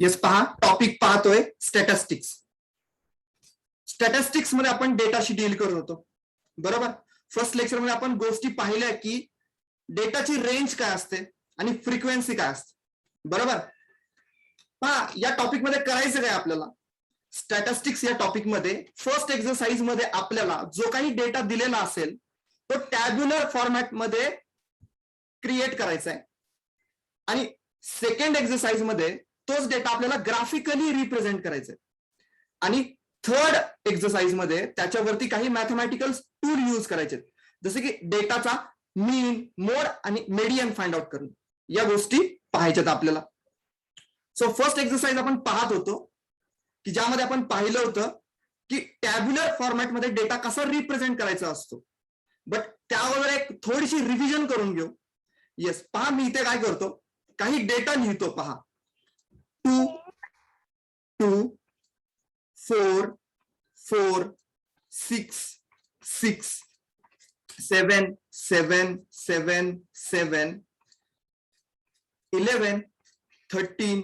Yes, पहा topic पाहतोय statistics. Statistics मध्ये आपण डेटाशी डील करत होतो, बरोबर. फर्स्ट लेक्चर मध्ये आपण गोष्टी पाहिल्या की डेटाची रेंज काय असते आणि फ्रिक्वेन्सी काय असते, बरोबर. पहा या टॉपिक मध्ये करायचं काय आपल्याला, स्टॅटिस्टिक्स या टॉपिक मध्ये फर्स्ट एक्सरसाइज मध्ये आपल्याला जो काही डेटा दिलेला असेल तो टॅब्युलर फॉर्मॅट मध्ये क्रिएट करायचा आहे आणि सेकंड एक्सरसाइज मध्ये तोच डेटा आपल्याला ग्राफिकली रिप्रेझेंट करायचा आहे आणि थर्ड एक्सरसाइज मध्ये त्याच्यावरती काही मॅथमॅटिकल टूल यूज करायचे, जसे की डेटाचा मीन, मोड आणि मेडियन फाइंड आउट करून या गोष्टी पाहायच्यात आपल्याला. सो फर्स्ट एक्सरसाइज आपण पाहत होतो की ज्यामध्ये आपण पाहिलं होतं की टॅब्युलर फॉर्मॅट मध्ये डेटा कसा रिप्रेझेंट करायचा असतो, बट त्यावर एक थोडीशी रिव्हिजन करून घेऊ. येस, पहा मी इथे काय करतो, काही डेटा लिहितो. पहा 2 2 4 4 6 6 7 7 7 7 11 13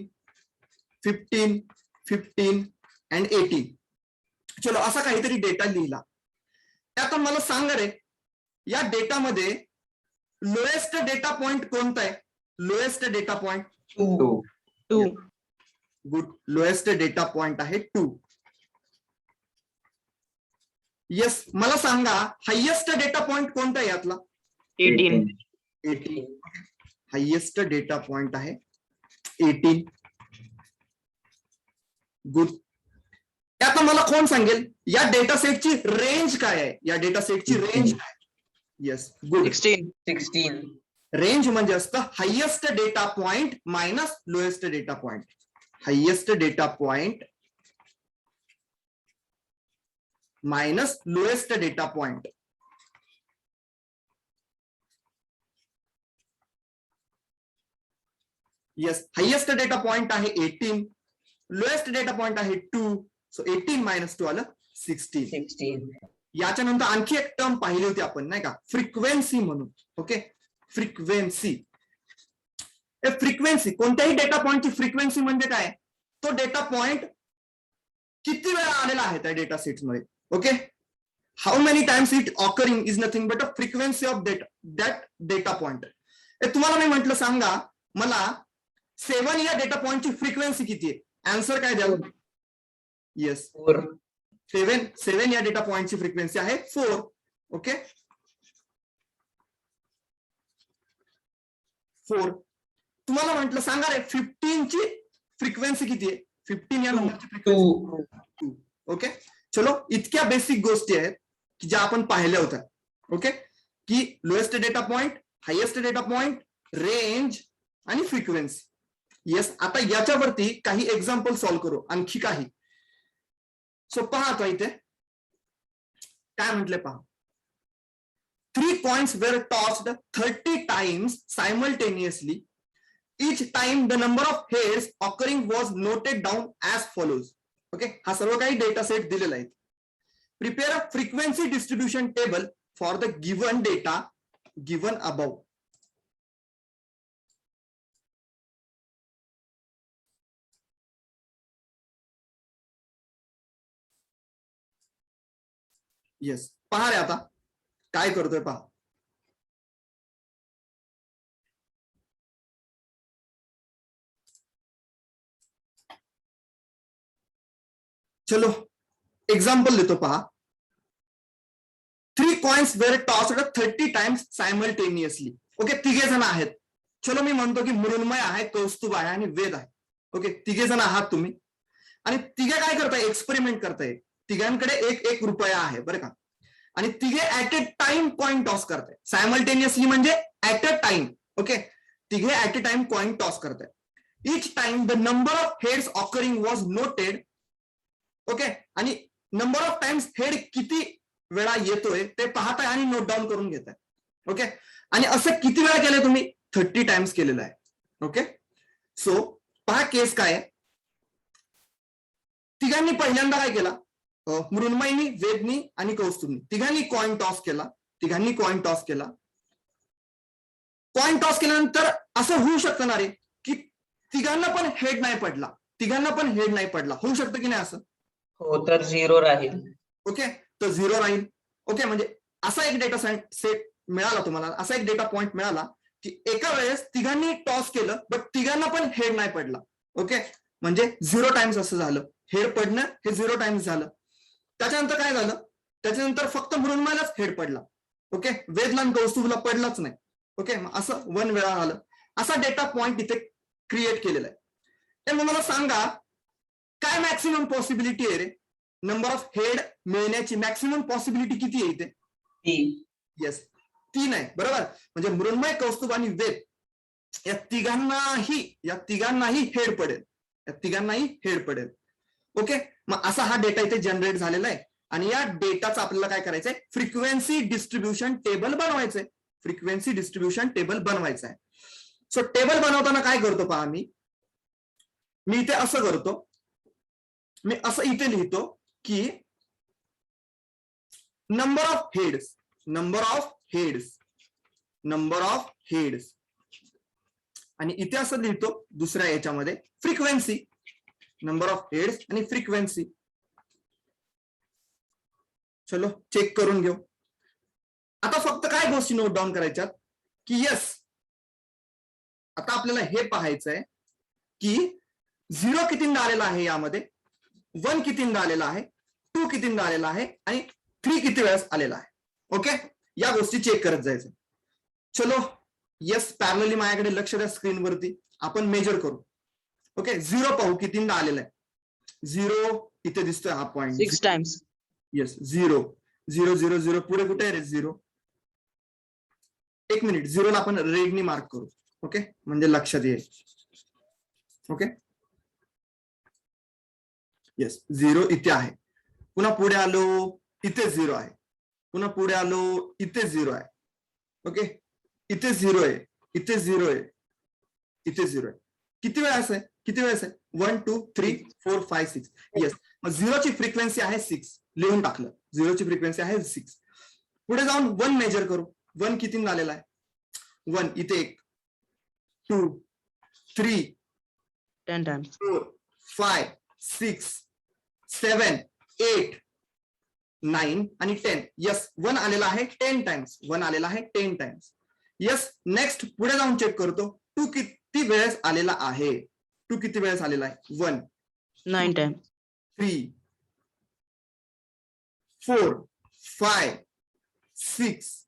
15 15 and 18. चलो असा काहीतरी डेटा लिहिला. त्यात मला सांगा रे, या डेटामध्ये लोएस्ट डेटा पॉइंट कोणता आहे? Lowest data point 2. Good, lowest data point आहे 2. येस, मला सांगा हायेस्ट डेटा पॉइंट कोणता आहे यातला? 18. 18. हायेस्ट डेटा पॉइंट आहे 18. गुड. आता मला कोण सांगेल या डेटा सेटची रेंज काय आहे? या डेटा सेटची रेंज काय? Yes, good. 16. रेंज म्हणजे असतं highest data point minus lowest data point. Highest data point minus lowest data point. Yes, highest data point आहे 18, लोएस्ट डेटा पॉइंट आहे 2. सो 18 मायनस 2 आलं 16. याच्या नंतर आणखी एक टर्म पाहिली होती आपण, नाही का, फ्रिक्वेन्सी म्हणून. Okay, frequency. फ्रिक्वेन्सी कोणत्याही डेटा पॉइंटची फ्रिक्वेन्सी म्हणजे काय? तो डेटा पॉइंट किती वेळा आलेला आहे त्या डेटा सेट मध्ये. Okay, how many times it occurring is nothing but a frequency of that data point. तुम्हाला मी म्हंटल सांगा मला 7 या डेटा पॉइंटची फ्रिक्वेन्सी किती आहे? आन्सर काय द्याल? येस, 7 या डेटा पॉइंटची फ्रिक्वेन्सी आहे 4. ओके, 4. तुम्हाला म्हंटल सांगा रे 15 ची फ्रिक्वेन्सी किती आहे? 15 या नंबरची फ्रिक्वेन्सी 2. ओके, चलो इतक्या बेसिक गोष्टी आहेत की ज्या आपण पाहिल्या होत्या. ओके, की lowest data point, highest data point, range आणि फ्रिक्वेन्सी. येस, आता याच्यावरती काही एक्झाम्पल सॉल्व्ह करू, आणखी काही. सो पहा आता इथे काय म्हटले पहा. 3 coins were tossed 30 times simultaneously. Each time the number of heads occurring was noted down as follows. Okay, हा सर्व काही डेटा सेट दिलेला आहे. Prepare a frequency distribution table for the given data given above. Yes, पहा रे आता काय करतोय पहा. चलो एक्झाम्पल देतो पहा. 3 coins were tossed 30 times simultaneously. Okay, तिघे जण आहेत. चलो मी म्हणतो की मृण्मय आहे, कौस्तुभ आहे आणि वेद आहे. ओके, तिघे जण आहात तुम्ही आणि तिघे काय करताय? एक्सपेरिमेंट करताय. तिघांकडे 1 रुपया आहे, बरं का, आणि तिघे at a time coin toss करताय. सायमल्टेनियसली म्हणजे ऍट अ टाइम. ओके, तिघे at a time coin toss करताय. Each time the number of heads occurring was noted. Okay, आणि नंबर ऑफ टाइम्स हेड किती वेळा येतोय ते पाहताय आणि नोट डाऊन करून घेताय. ओके, आणि असं किती वेळा केलंय तुम्ही? 30 टाइम्स केलेलं आहे. ओके, सो पहा केस काय. तिघांनी पहिल्यांदा काय केला? मृण्मयनी, वेदनी आणि कौस्तुभनी तिघांनी कॉइन टॉस केला. कॉइन टॉस केल्यानंतर असं होऊ शकतं ना रे की तिघांना पण हेड नाही पडला. तिघांना पण हेड नाही पडला, होऊ शकतं की नाही असं? हो तर 0 राहील. ओके, तर 0 राहील. ओके, म्हणजे असा एक डेटा सेट मिळाला तुम्हाला, असा एक डेटा पॉइंट मिळाला की एका वेळेस तिघांनी टॉस केलं बट तिघांना पण हेड नाही पडला. ओके, म्हणजे 0 टाइम्स असं झालं, हेड पडणं हे 0 टाइम्स झालं. त्याच्यानंतर काय झालं, त्याच्यानंतर फक्त मृण्मयलाच हेड पडला. ओके, वेदला आणि कौस्तुभला पडलाच नाही. ओके, असं 1 वेळा झालं. असा डेटा पॉइंट इथे क्रिएट केलेला आहे. तर मग मला सांगा काय मॅक्सिमम पॉसिबिलिटी आहे रे? नंबर ऑफ हेड मिळण्याची मॅक्सिमम पॉसिबिलिटी किती आहे इथे? 3. येस, 3 आहे. बरोबर, म्हणजे मृण्मय, कौस्तुभ आणि वेद या तिघांनाही हेड पडेल, या तिघांनाही हेड पडेल. ओके, मग असा हा डेटा इथे जनरेट झालेला आहे आणि या डेटाचं आपल्याला काय करायचंय, फ्रिक्वेन्सी डिस्ट्रीब्युशन टेबल बनवायचंय. फ्रिक्वेन्सी डिस्ट्रीब्युशन टेबल बनवायचं आहे. सो टेबल बनवताना काय करतो पहा, मी इथे असं करतो, मी असं इथे लिहितो की नंबर ऑफ हेड्स, आणि इथे असं लिहितो दुसऱ्या याच्यामध्ये फ्रिक्वेन्सी, नंबर ऑफ हेड्स आणि फ्रिक्वेन्सी. चलो चेक करून घेऊ. आता फक्त काय गोष्टी नोट डाऊन करायच्यात की यस, आता आपल्याला हे पाहायचंय की 0 कितींदा आलेला आहे यामध्ये, 1 कितींदा आलेला आहे, 2 कितींदा आलेला आहे आणि 3 किती वेळेस आलेला आहे. ओके, या गोष्टी चेक करत जायचं. चलो यस, पॅरलली माझ्याकडे लक्ष द्या स्क्रीनवरती, आपण मेजर करू. ओके, 0 पाहू कितींदा आलेला आहे. 0 इथे दिसतोय हा पॉइंट, 6 टाइम्स. येस, 0 0 0 0 पुढे कुठे आहे रे 0? एक मिनिट, 0 ला आपण रेडनी मार्क करू. ओके, म्हणजे लक्षात येईल. ओके, येस, 0 इथे आहे. पुन्हा पुढे आलो, इथे 0 आहे. पुन्हा पुढे आलो, इथे 0 आहे. ओके, इथे 0 आहे, इथे 0 आहे, इथे 0 आहे. किती वेळेस आहे? 1 2 3 4 5 6. येस, मग 0 ची फ्रिक्वेन्सी आहे 6, लिहून टाकलं. 0 ची फ्रिक्वेन्सी आहे 6. पुढे जाऊन 1 मेजर करू. 1 किती आलेला आहे? 1 इथे 1 2 3 10 टाइम्स. 4 5 6 7 8 9 आणि 10. यस, 1 आलेला आहे 10 टाइम्स. 1 आलेला आहे 10 टाइम्स. यस, नेक्स्ट पुढे जाऊन चेक करतो. 2 किती वेळेस आलेला आहे? 2 किती वेळेस आलेला आहे? 1 9 टाइम्स. 3 4 5 6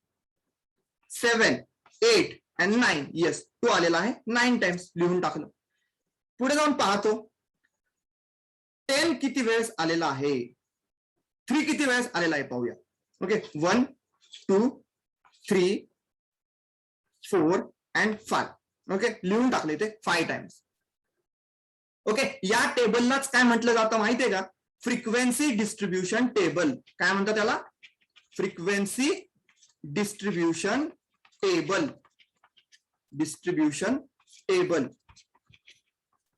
7 8 and 9. येस, 2 आलेला आहे 9 टाइम्स, लिहून टाकलं. पुढे जाऊन पाहतो 10 किती वेळेस आलेला आहे, 3 किती वेळेस आलेला आहे पाहूया. Okay, 1 2 3 4 and 5. ओके, लिहून टाकले ते 5 टाइम्स. ओके, या टेबललाच काय म्हटलं जातं माहितीये का? Frequency distribution table. काय म्हणतात त्याला? Frequency distribution table.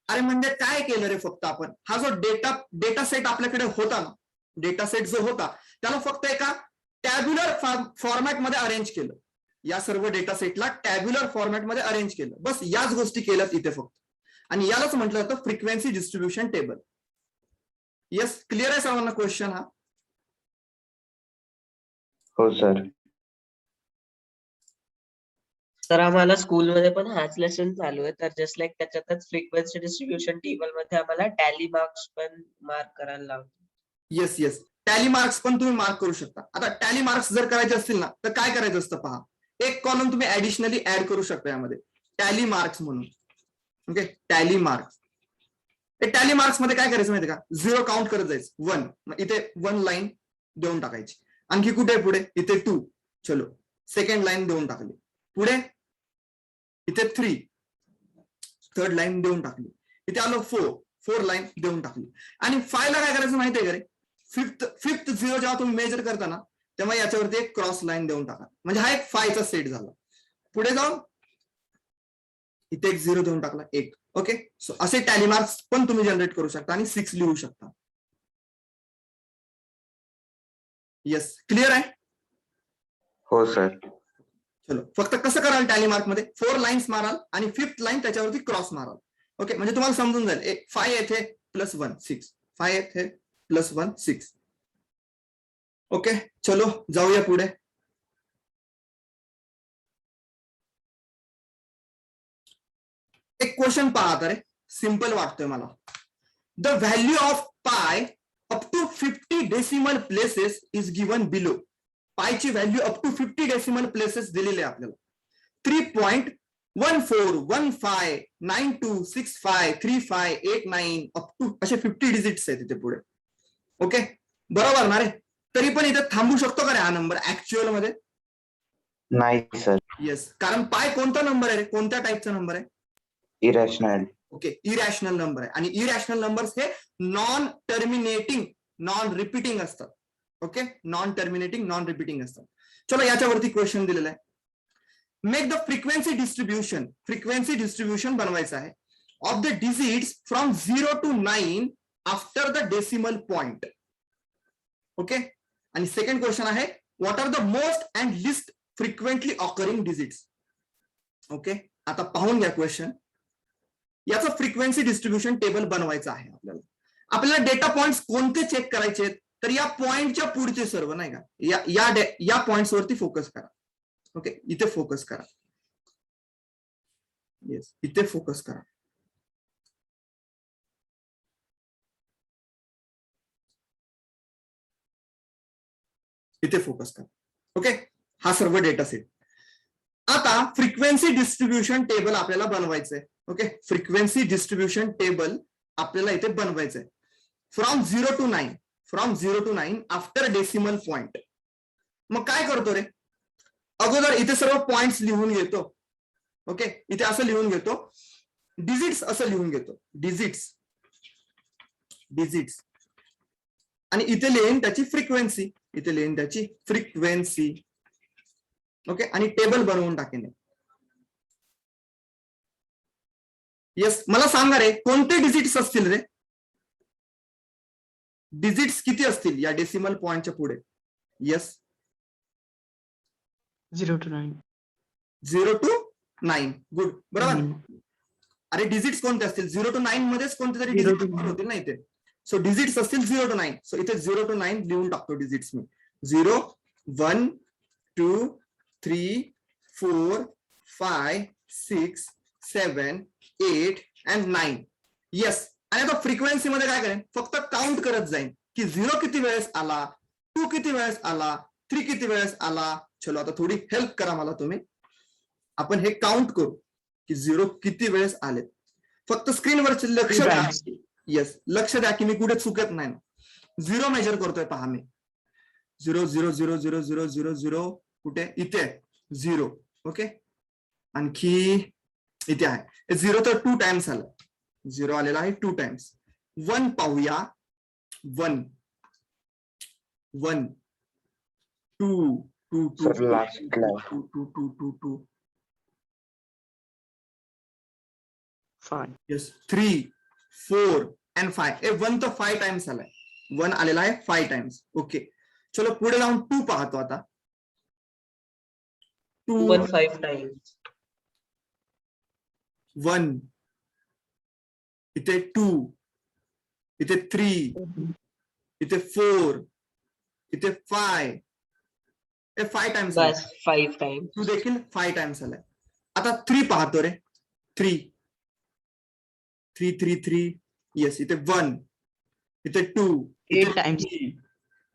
अरे म्हणजे काय केलं रे, फक्त आपण हा जो डेटा सेट आपल्याकडे होता ना, डेटा सेट जो होता त्याला फक्त एका टॅब्युलर फॉर्मॅटमध्ये अरेंज केलं. या सर्व डेटा सेटला टॅब्युलर फॉर्मॅटमध्ये अरेंज केलं. बस याच गोष्टी केल्यात इथे फक्त, आणि यालाच म्हटलं जातं frequency distribution table. Yes, clear आहे सर्वांना क्वेश्चन हा? हो सर. तर आम्हाला स्कूलमध्ये पण हाच लेसन चालू आहे, तर जस्ट लाईक त्याच्यातच फ्रिक्वेन्सी डिस्ट्रीब्युशन टेबल मध्ये आम्हाला टॅली मार्क्स पण मार्क करायला लावतो. येस येस, टॅली मार्क्स पण तुम्ही मार्क करू शकता. आता टॅली मार्क्स जर करायचे असतील ना, तर काय करायचं असतं पहा, एक कॉलम तुम्ही ऍडिशनली ऍड करू शकता यामध्ये, टॅली मार्क्स म्हणून. Okay, tally marks. Tally marks मध्ये काय करायचं माहिती का, 0 काउंट करत जायचं. 1, मग इथे 1 लाईन देऊन टाकायची. आणखी कुठे पुढे? इथे 2. चलो, सेकंड लाईन देऊन टाकली. पुढे इथे 3, थर्ड लाईन देऊन टाकली. इथे आलो 4 लाईन देऊन टाकली. आणि 5 ला काय करायचं माहितीये का रे, फिफ्थ 0 जेव्हा तुम्ही मेजर करता ना, तेव्हा याच्यावरती एक क्रॉस लाईन देऊन टाका. म्हणजे हा एक 5 चा सेट झाला. पुढे जाऊन इथे एक 0 देऊन टाकला, 1. ओके, सो असे टॅली मार्क्स पण तुम्ही जनरेट करू शकता आणि 6 लिहू शकता. येस, क्लिअर आहे? हो सर. चलो, फक्त कसं कराल टॅली मार्क मध्ये, 4 लाईन्स माराल आणि 5th लाईन त्याच्यावरती क्रॉस माराल. ओके, म्हणजे तुम्हाला समजून जाईल 5 येथे प्लस 1 6, 5 येथे प्लस 1 6. ओके, चलो जाऊया पुढे. एक क्वेश्चन पहा आता रे, सिंपल वाटतोय मला. The value of pi up to 50 decimal places is given below. पायची value up to 50 decimal places दिलेली आहे आपल्याला. 3.1415926535 अप टू असे 50 डिजिट्स आहेत तिथे पुढे. ओके, बरोबर ना रे? तरी पण इथे थांबू शकतो का रे हा नंबर ऍक्च्युअल मध्ये? नाही सर. येस, कारण पाय कोणता नंबर आहे रे? कोणत्या टाईपचा नंबर आहे? इरॅशनल. ओके, इरॅशनल नंबर आहे. आणि इरॅशनल नंबर्स हे नॉन टर्मिनेटिंग नॉन रिपीटिंग असतात. Okay, non terminating non repeating असतात. चलो याच्यावरती क्वेश्चन दिलेला आहे. Make the frequency distribution. Frequency distribution बनवायचं आहे of the digits from 0 to 9 after the decimal point. Okay, आणि सेकंड क्वेश्चन आहे what are the most and least frequently occurring digits. Okay, आता पाहून घ्या क्वेश्चन. याचं फ्रिक्वेन्सी डिस्ट्रीब्युशन टेबल बनवायचं आहे आपल्याला. आपल्याला डेटा पॉइंट्स कोणते चेक करायचे आहेत? तर या पॉइंटच्या पुढचे सर्व, नाही का, या पॉइंट्स वरती फोकस करा. ओके, इथे फोकस करा. येस, इथे फोकस करा. इथे फोकस करा. ओके, हा सर्व डेटा सेट. आता फ्रिक्वेन्सी डिस्ट्रीब्युशन टेबल आपल्याला बनवायचंय. ओके, फ्रिक्वेन्सी डिस्ट्रीब्युशन टेबल आपल्याला इथे बनवायचंय from 0 to 9. From 0 to 9 after decimal point. मग काय करतो रे? अगोदर इथे सर्व पॉइंट्स लिहून घेतो. ओके, इथे असं लिहून घेतो, डिजिट्स असं लिहून घेतो, डिजिट्स डिजिट्स. आणि इथे लिहिन त्याची फ्रिक्वेन्सी, इथे लिहिन त्याची फ्रिक्वेन्सी. ओके, आणि टेबल बनवून टाकेन. येस, मला सांगा रे कोणते डिजिट्स असतील रे? डिजिट्स किती असतील या डेसिमल पॉइंटच्या पुढे? Yes, 0 to 9. 0 to 9. गुड, बरोबर. हम्म. अरे डिजिट्स कोणते असतील? 0 to 9 मध्येच कोणते तरी 0 to डिजिट होतील ना इथे. सो डिजिट्स असतील 0 to 9. सो इथे 0 to 9 लिहून टाकतो डिजिट्स मी. 0 1 2 3 4 5 6 7 8 and 9. येस, आणि आता फ्रिक्वेन्सी मध्ये काय करेन? फक्त काउंट करत जाईन की 0 किती वेळेस आला, 2 किती वेळेस आला, 3 किती वेळेस आला. चलो आता थोडी हेल्प करा मला तुम्ही. आपण हे काउंट करू की 0 किती वेळेस आले. फक्त स्क्रीनवर लक्ष Three द्या. times. येस, लक्ष द्या की मी कुठे चुकत नाही. 0 मेजर करतोय पहा मी. 0 0 0 0 0 0 0 कुठे? इथे 0. ओके, आणखी इथे आहे 0 तर 2 टाइम्स आलं. 0 आलेला आहे 2 टाइम्स. 1 पाहूया. 1 1 2 2 2 Sir, last line. 2 2 2 2 2. 5. Yes, 3 4 and 5. 1 तर 5 टाइम्स आलाय. 1 आलेला आहे 5 टाइम्स. ओके, चलो पुढे जाऊन 2 पाहतो आता. 2 1 5 times. 1 इथे 2 इथे 3 इथे 4 इथे 5. 5 टाइम्स आलाय. बस 5 times. 2 देखील 5 टाइम्स आलाय. आता 3 पाहतो रे. 3 3 3 3. येस, इथे 1 इथे 2 8 times.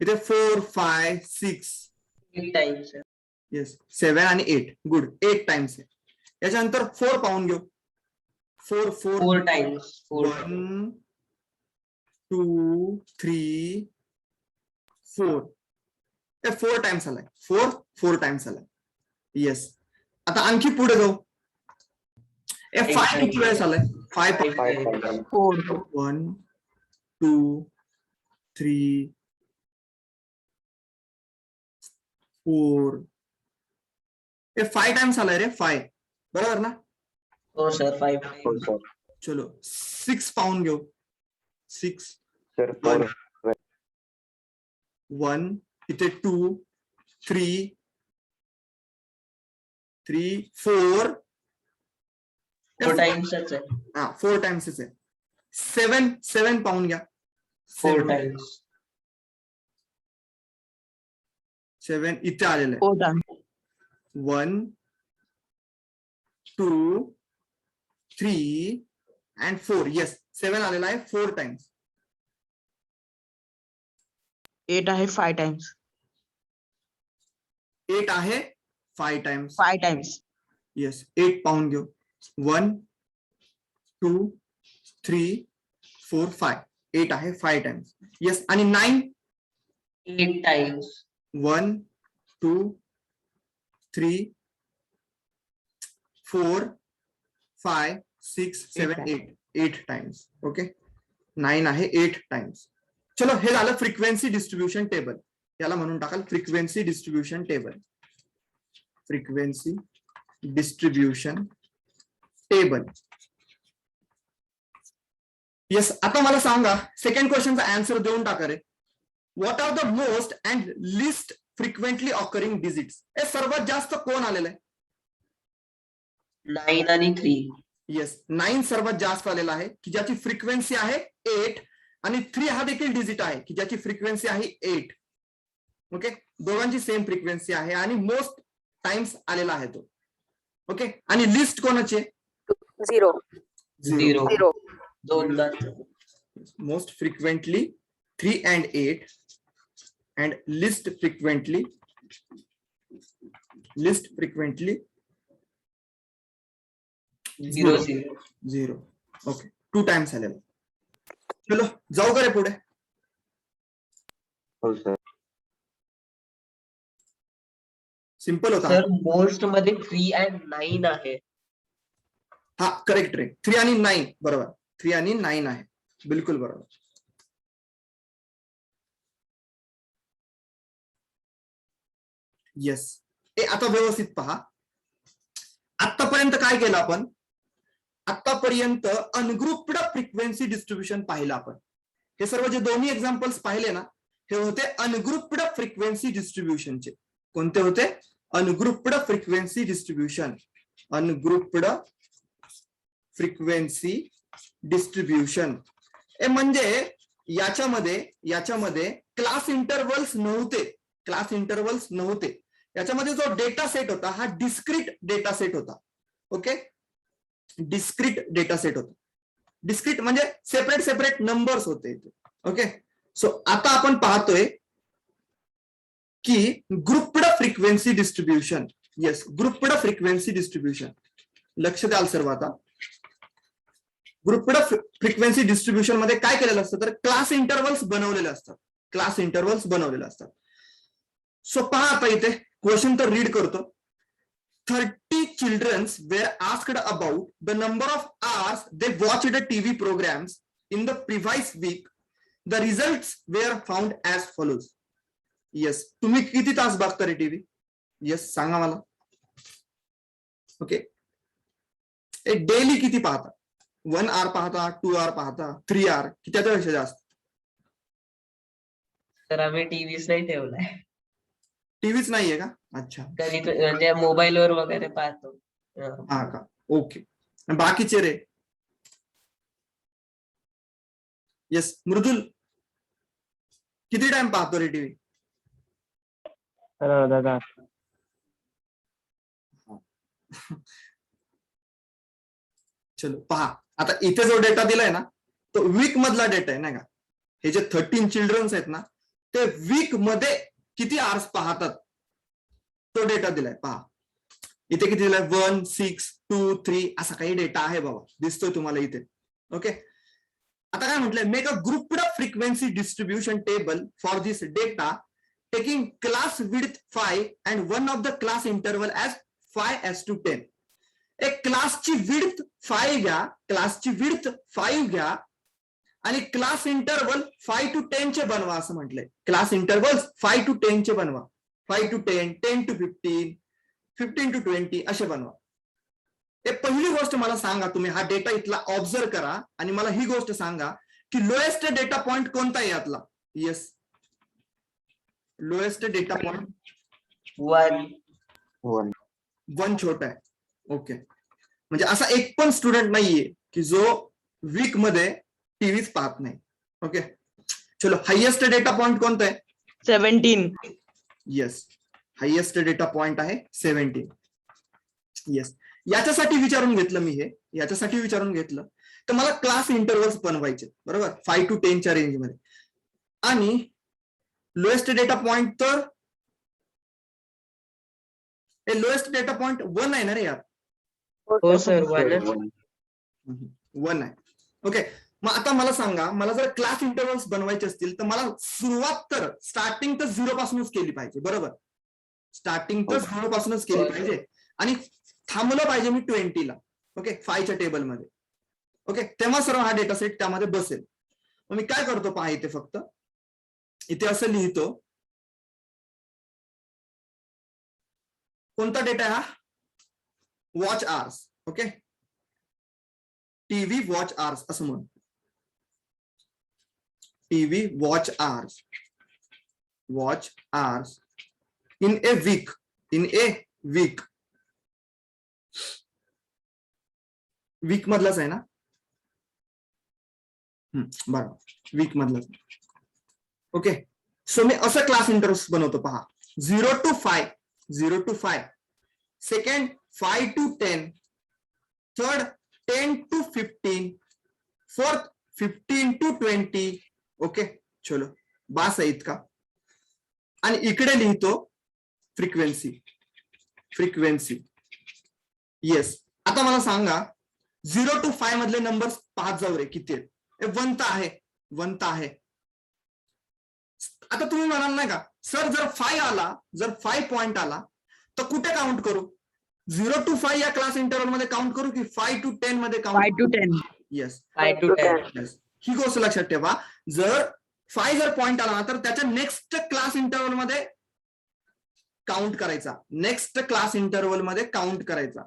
इथे 4 5 6. 8 times. येस, 7 आणि 8. गुड, 8 टाइम्स आहे. याच्यानंतर 4 पाहून घेऊ. 4 4 4 times. 4 times. 1 2 3 4. 4 टाइम्स आलाय. 4 टाइम्स आलाय. येस, आता आणखी पुढे जाऊ. 5 किती वेळेस आलाय? 5 5 5 times. times. 4. 1 2 3 4. 5 टाइम्स आलाय रे. 5, बरोबर ना? हो सर 5 हो times. सर. चलो 6 पाहून घेऊ. 6 सर 4. 1 इथे 2 3 3 4 4 टाइम्सच आहे. हा 4 टाइम्सच आहे. 7 पाहून घ्या. 4 टाइम्स. 7 इथे आलेलं आहे. 4 times. 1 2 3 and 4. येस 7 आलेला आहे 4 टाइम्स. 8 आहे 5 times. 8 आहे 5 टाइम्स. 5 times. येस 8 पाहून घेऊ. 1 2 3 4 5. 8 आहे 5 टाइम्स. येस आणि 9 8 टाइम्स. 1 2 3 4 5 6 7 8. 8 टाइम्स. ओके 9 आहे 8 टाइम्स. चलो हे झालं फ्रिक्वेन्सी डिस्ट्रीब्युशन टेबल. याला म्हणून टाकाल frequency distribution table. Frequency distribution table. Yes आता मला सांगा सेकंड क्वेश्चनचा आन्सर देऊन टाका रे. What are the most and least frequently occurring digits. हे सर्वात जास्त कोण आलेलं आहे? 9 आणि 3. येस 9 सर्वात जास्त आलेला आहे की ज्याची फ्रिक्वेन्सी आहे 8 आणि 3 हा देखील डिजिट आहे की ज्याची फ्रिक्वेन्सी आहे 8. ओके दोघांची सेम फ्रिक्वेन्सी आहे आणि मोस्ट टाइम्स आलेला आहे तो. ओके आणि लिस्ट कोणाची? 0 0. 0 दोनदा. Most frequently 3 and 8 and least frequently 0 0. 0. Okay 2 times आलेला. चलो जाऊ का रे पुढे. हो सर. सिंपल होता. सर मोस्ट मध्ये 3 and 9 आहे. हा करेक्ट रे. 3 आणि 9 बरोबर. 3 आणि 9 आहे बिलकुल बरोबर. येस आता व्यवस्थित पहा. आतापर्यंत काय केलं आपण? आतापर्यंत अनग्रुप्ड फ्रिक्वेन्सी डिस्ट्रीब्युशन पाहिलं आपण. हे सर्व जे दोन्ही एक्झाम्पल्स पाहिले ना हे होते अनग्रुप्ड फ्रिक्वेन्सी डिस्ट्रीब्युशनचे. कोणते होते? Ungrouped frequency distribution. Ungrouped frequency distribution म्हणजे याच्यामध्ये क्लास इंटरव्हल्स नव्हते. याच्यामध्ये जो डेटा सेट होता हा डिस्क्रीट डेटा सेट होता. ओके डिस्क्रीट डेटा सेट होता. डिस्क्रीट म्हणजे सेपरेट नंबर्स होते. ओके सो आता आपण पाहतोय की grouped frequency distribution. Yes grouped frequency distribution. लक्ष द्याल सर्व आता. ग्रुप्ड फ्रिक्वेन्सी डिस्ट्रीब्युशन मध्ये काय केलेलं असतं तर क्लास इंटरव्हल्स बनवलेले असतात. सो पहा आता इथे क्वेश्चन तर रीड करतो. 30 children were asked about the number of hours they watched TV programs in the previous week. The results were found as follows. Yes, तुम्ही किती तास बघता रे टीव्ही? येस सांगा मला. ओके डेली किती पाहता? 1 hour पाहता, 2 hour पाहता, 3 hour की त्याच्यापेक्षा जास्त? तर आम्ही टीव्हीच नाही ठेवलाय. टीव्हीच नाहीये का? अच्छा कधी म्हणजे मोबाईलवर वगैरे पाहतो. हा का ओके. बाकीचे रे? येस मृदुल किती टाइम पाहतो रे टीव्ही? दादा चलो पहा आता इथे जो डेटा दिलाय ना तो वीक मधला डेटा आहे नाही का. हे जे 13 चिल्ड्रन्स आहेत ना ते वीक मध्ये किती आवर्स पाहतात तो डेटा दिलाय. पहा इथे किती दिलाय 1 6 2 3 असा काही डेटा आहे बाबा दिसतोय तुम्हाला इथे. ओके आता काय म्हटलंय make a grouped frequency distribution table for this data taking class width 5 and one of the class interval as 5:10. एक क्लासची विड्थ 5 घ्या आणि क्लास इंटरवल 5 to 10 चे बनवा असं म्हटलंय. क्लास इंटरवल्स 5 to 10 चे बनवा. 5 to 10, 10 to 15, 15 to 20 असे बनवा. हे पहिली गोष्ट मला सांगा तुम्ही हा डेटा इथला ऑब्झर्व करा आणि मला ही गोष्ट सांगा की लोएस्ट डेटा पॉइंट कोणता आहे यातला? Yes lowest data point 1. 1. 1 छोटा आहे. ओके म्हणजे असा एक पण स्टुडंट नाहीये की जो वीक मध्ये टीव्हीच पाहत नाही. ओके, चलो हायएस्ट डेटा पॉइंट कोणता आहे? 17. येस, हायएस्ट डेटा पॉइंट आहे 17. येस, याच्यासाठी विचारून घेतलं मी हे, याच्यासाठी विचारून घेतलं तर मला क्लास इंटरव्हल्स बनवायचे, बरोबर, 5 to 10 च्या रेंज मध्ये. आणि लोएस्ट डेटा पॉइंट तर लोएस्ट डेटा पॉइंट 1 आहे ना रे यार. हो सर, वनच. 1 आहे. ओके, मग आता मला सांगा, मला जर क्लास इंटरव्हल्स बनवायचे असतील तर मला सुरुवात तर स्टार्टिंग तर 0 पासूनच केली पाहिजे, बरोबर. स्टार्टिंग तर 0 पासूनच केली पाहिजे आणि थांबलं पाहिजे मी 20 ला. ओके, 5 च्या टेबलमध्ये. ओके, तेव्हा सर्व हा डेटा सेट त्यामध्ये बसेल. मग मी काय करतो पहा, इथे फक्त इथे असं लिहितो, कोणता डेटा आहे हा? Watch hours. Okay, TV watch hours असं म्हणून, TV watch hours, watch hours in a week, in a week. Week मधलाच आहे ना? बरोबर, वीक मधलाच. ओके, सो मी असं क्लास इंटरव्ह्यूज बनवतो पहा. 0 to 5, 0 to 5, second 5 to 10, third 10 to 15, fourth 15 to 20. Okay, चलो बास आहे इतका. आणि इकडे लिहितो फ्रिक्वेन्सी, फ्रिक्वेन्सी. येस, आता मला सांगा 0 to 5 मधले नंबर्स पाहत जाऊ रे, किती आहेत? 1 तर आहे, 1 तर आहे. आता तुम्ही म्हणाल नाही का सर, जर 5 आला, जर 5 पॉइंट आला तर कुठे काउंट करू? 0 to 5 या क्लास इंटरव्हल मध्ये काउंट करू की 5 to 10 मध्ये 5 count? to 10. Yes, 5 to 10. Yes, ही गोष्ट लक्षात ठेवा. जर 5 जर पॉइंट आला तर त्याच्या नेक्स्ट क्लास इंटरव्हल मध्ये काउंट करायचा, नेक्स्ट क्लास इंटरव्हल मध्ये काउंट करायचा.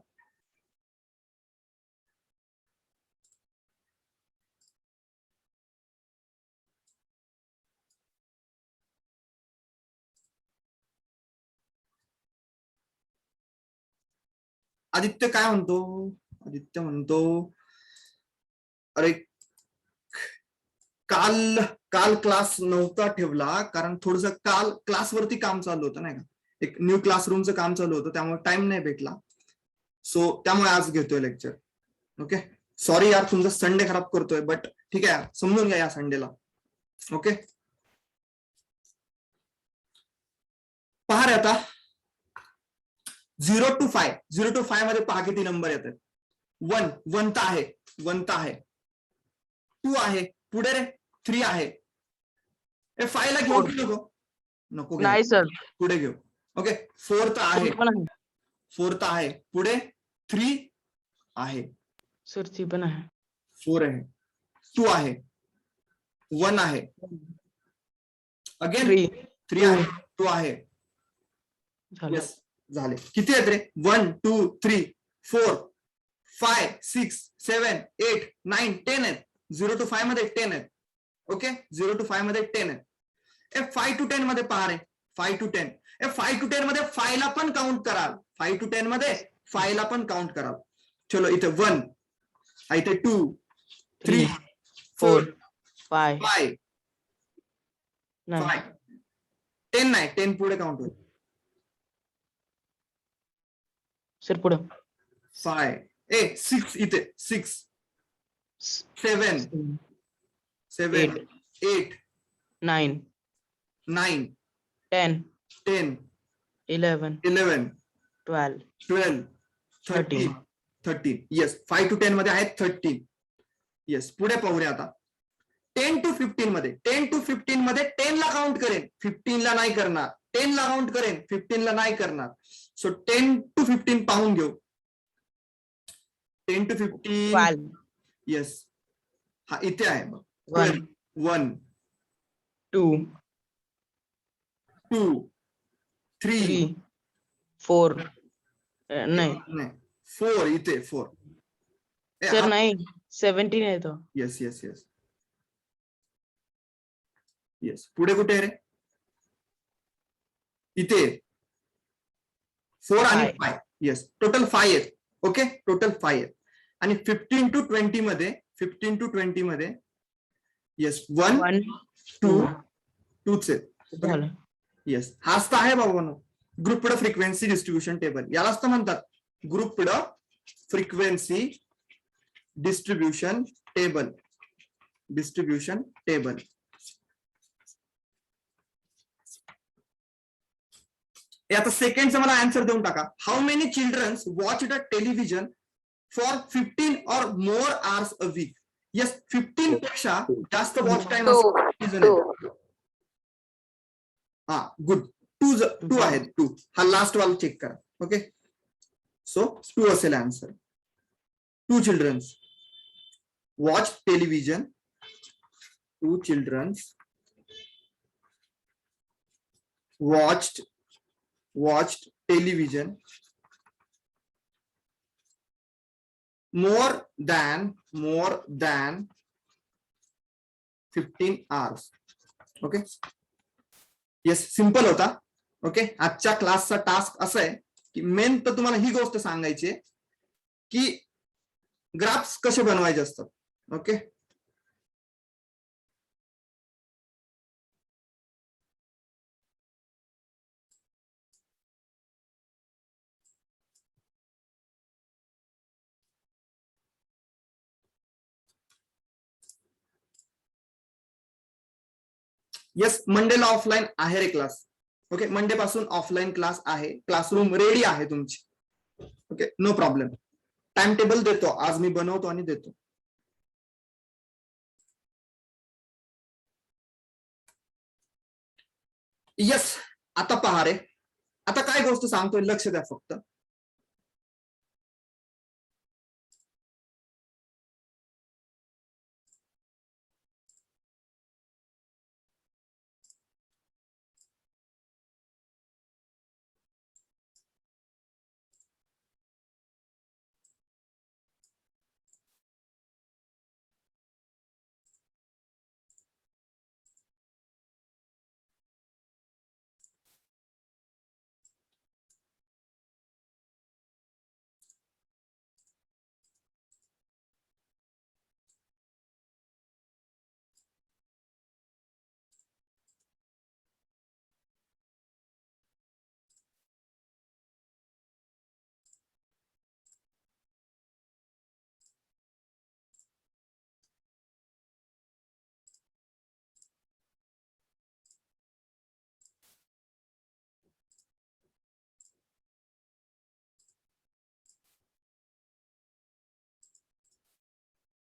आदित्य काय म्हणतो? आदित्य म्हणतो, अरे काल क्लास नव्हता ठेवला कारण थोडस काल क्लासवरती काम चालू होतं नाही का, एक न्यू क्लासरूमचं काम चालू होतं, त्यामुळे टाइम नाही भेटला. सो त्यामुळे आज घेतोय लेक्चर. ओके, सॉरी यार तुमचा संडे खराब करतोय, बट ठीक आहे, समजून घ्या या संडेला. ओके, पहा रे आता 0 to 5, 0 to 5 मध्ये पहा किती नंबर येतात. 1 तर आहे, 1 तर आहे. 2 आहे, पुढे रे 3 आहे. 5 ला घेऊ की नको? नको घेऊ, नाही सर, पुढे घेऊ. ओके, 4 तर आहे, पण आहे 4 तर आहे, पुढे 3 आहे, सर, ती पण आहे. 4 आहे, 2 आहे, 1 आहे, अगेन 3 आहे, 2 आहे. झालं. येस, झाले. किती आहेत रे? 1 2 3 4 5 6 7 8 9 10 आहेत. 0 to 5 मध्ये 10 आहेत. ओके, 0 to 5 मध्ये 10 आहेत. 5 to 10 मध्ये पहा रे, 5 to 10. 5 to 10 मध्ये 5 ला पण काउंट कराल, 5 to 10 मध्ये 5 ला पण काउंट कराल. चलो इथे 1, इथे 2 3 4 5 5 नाही 5 10 नाही, 10 पुढे काउंट होईल. सर, पुढे 5 6 इथे 6 7 7 8 9 9 10 10 11 11 12 12 13 13. येस, 5 to 10 मध्ये आहेत 13. येस, पुढे पाहूया आता 10 to 15 मध्ये. 10 to 15 मध्ये 10 ला काउंट करेन, 15 ला नाही करणार. 10 ला काउंट करेन, 15 ला नाही करणार. सो 10 to 15 पाहून घेऊ. 10 to 15. 12 येस, हा इथे आहे बघ. 1 1 2 2 3 3 4 नाही 4 इथे 4. सर, नाही 17 आहे तो. येस येस येस येस, पुढे कुठे आहे रे? इथे 4 आणि 5. येस, टोटल 5 आहेत. ओके, टोटल 5 आहेत. आणि 15 to 20 मध्ये येस 1 1 2 2 2च आहेत. झालं. येस, हाच तर आहे बाबांनो ग्रुप्ड फ्रिक्वेन्सी डिस्ट्रीब्युशन टेबल. यालाच तर म्हणतात ग्रुप्ड फ्रिक्वेन्सी डिस्ट्रीब्युशन टेबल. आता सेकंडचा मला आन्सर देऊन टाका. How many childrens watch the television for 15 or more hours a week? Yes, 15 पेक्षा जास्त वॉच टाइम हा गुड. 2 आहेत. 2 हा लास्ट वाला चेक करा. ओके, सो 2 असेल answer. 2 childrens watch television. 2 childrens watched television more than 15 hours. Okay, yes, simple होता. Okay, आजच्या क्लासचा टास्क असा आहे की मेन तर तुम्हाला ही गोष्ट सांगायची आहे की ग्राफ्स कसे बनवायचे असतात. ओके, येस, मंडेला ऑफलाईन आहे रे क्लास. ओके, मंडे पासून ऑफलाईन क्लास आहे. क्लासरूम रेडी आहे तुमची. Okay, no problem. Time table देतो आज मी, बनवतो आणि देतो. येस, आता पहा रे, आता काय गोष्ट सांगतोय लक्ष द्या फक्त.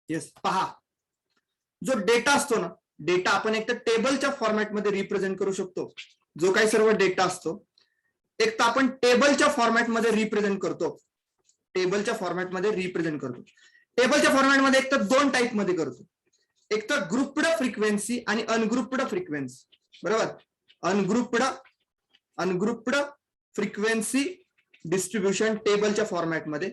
येस, पहा, जो डेटा असतो ना, डेटा आपण एक तर टेबलच्या फॉर्मॅटमध्ये रिप्रेझेंट करू शकतो. जो काही सर्व डेटा असतो एक तर आपण टेबलच्या फॉर्मॅटमध्ये रिप्रेझेंट करतो. टेबलच्या फॉर्मॅटमध्ये एक तर 2 टाईप मध्ये करतो. एक तर ग्रुप्ड फ्रिक्वेन्सी आणि अनग्रुप्ड फ्रिक्वेन्सी. बरोबर, अनग्रुप्ड फ्रिक्वेन्सी डिस्ट्रीब्युशन टेबलच्या फॉर्मॅटमध्ये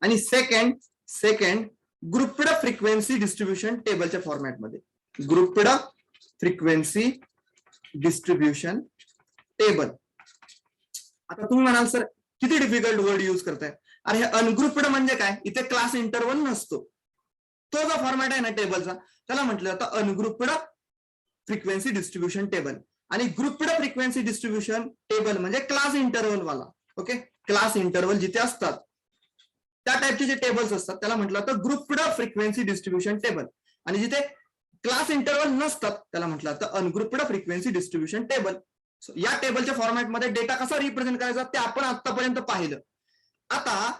आणि सेकंड ग्रुप्ड फ्रिक्वेन्सी डिस्ट्रीब्युशन टेबलच्या फॉर्मॅटमध्ये. Grouped frequency distribution table. आता तुम्ही म्हणाल सर किती डिफिकल्ट वर्ड यूज करताय. अरे हे अनग्रुप्ड म्हणजे काय, इथे क्लास इंटरव्हल नसतो. तो जो फॉर्मॅट आहे ना टेबलचा त्याला म्हटलं जातं अनग्रुप्ड फ्रिक्वेन्सी डिस्ट्रीब्युशन टेबल. आणि ग्रुप्ड फ्रिक्वेन्सी डिस्ट्रीब्युशन टेबल म्हणजे क्लास इंटरव्हल वाला. ओके, क्लास इंटरव्हल जिथे असतात त्या टाईपचे जे टेबल्स असतात त्याला म्हटलं जातं ग्रुप्ड फ्रिक्वेन्सी डिस्ट्रीब्युशन टेबल. आणि जिथे क्लास इंटरव्हल नसतात त्याला म्हटलं जातं अनग्रुप्ड फ्रिक्वेन्सी डिस्ट्रीब्युशन टेबल. या टेबलच्या फॉर्मॅटमध्ये डेटा कसा रिप्रेझेंट करायचा ते आपण आतापर्यंत पाहिलं. आता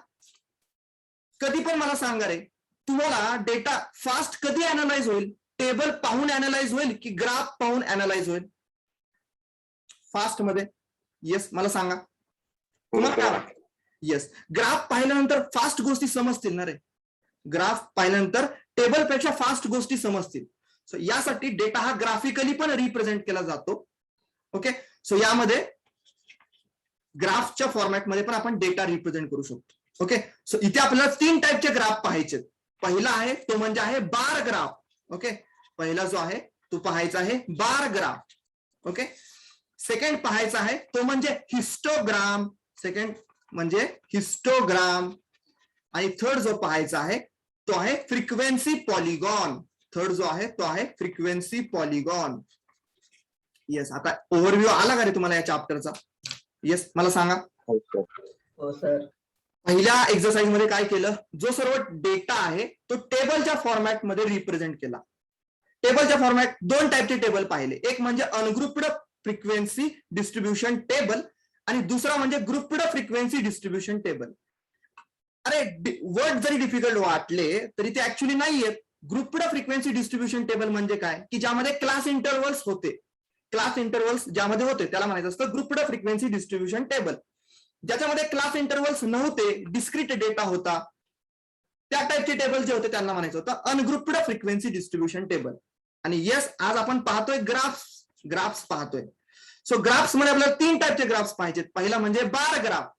कधी पण मला सांगा रे, तुम्हाला डेटा फास्ट कधी अनालाइज होईल? टेबल पाहून अनालाइज होईल की ग्राफ पाहून अनालाइज होईल फास्ट मध्ये? येस, मला सांगा. येस, ग्राफ पाहिल्यानंतर फास्ट गोष्टी समजतील ना रे. ग्राफ पाहिल्यानंतर टेबलपेक्षा फास्ट गोष्टी समजतील. सो यासाठी डेटा हा ग्राफिकली पण रिप्रेझेंट केला जातो. ओके, सो यामध्ये ग्राफच्या फॉर्मॅटमध्ये पण आपण डेटा रिप्रेझेंट करू शकतो. ओके, सो इथे आपल्याला 3 टाईपचे ग्राफ पाहायचे. पहिला आहे तो म्हणजे आहे बार ग्राफ. ओके, पहिला जो आहे तो पाहायचा आहे बार ग्राफ. ओके, सेकंड पाहायचा आहे तो म्हणजे हिस्टोग्राम. सेकंड म्हणजे हिस्टोग्राम. आणि थर्ड जो पाहायचा आहे तो आहे फ्रिक्वेन्सी पॉलिगॉन. थर्ड जो आहे तो आहे फ्रिक्वेन्सी पॉलिगॉन. येस, आता ओव्हरव्ह्यू आला का रे तुम्हाला या चॅप्टरचा? येस, मला सांगा. हो सर. हो सर. पहिल्या एक्सरसाइज मध्ये काय केलं, जो सर्व डेटा आहे तो टेबलच्या फॉर्मॅट मध्ये रिप्रेझेंट केला. टेबलच्या फॉर्मॅट दोन टाईपचे टेबल पाहिले, एक म्हणजे अनग्रुप्ड फ्रिक्वेन्सी डिस्ट्रीब्युशन टेबल आणि दुसरा म्हणजे ग्रुप्ड फ्रिक्वेन्सी डिस्ट्रीब्युशन टेबल. अरे वर्ड जरी डिफिकल्ट वाटले तरी ते ऍक्च्युली नाहीये. ग्रुप्ड फ्रिक्वेन्सी डिस्ट्रीब्युशन टेबल म्हणजे काय की ज्यामध्ये क्लास इंटरव्हल्स होते. क्लास इंटरव्हल्स ज्यामध्ये होते त्याला म्हणायचं असतं ग्रुप्ड फ्रिक्वेन्सी डिस्ट्रीब्युशन टेबल. ज्याच्यामध्ये क्लास इंटरव्हल्स नव्हते, डिस्क्रीट डेटा होता, त्या टाईपचे टेबल जे होते त्यांना म्हणायचं होतं अनग्रुप्ड फ्रिक्वेन्सी डिस्ट्रीब्युशन टेबल. आणि येस, आज आपण पाहतोय ग्राफ्स पाहतोय. सो ग्राफ्स मध्ये आपल्याला तीन टाईपचे ग्राफ्स पाहिजेत. पहिला म्हणजे बार ग्राफ,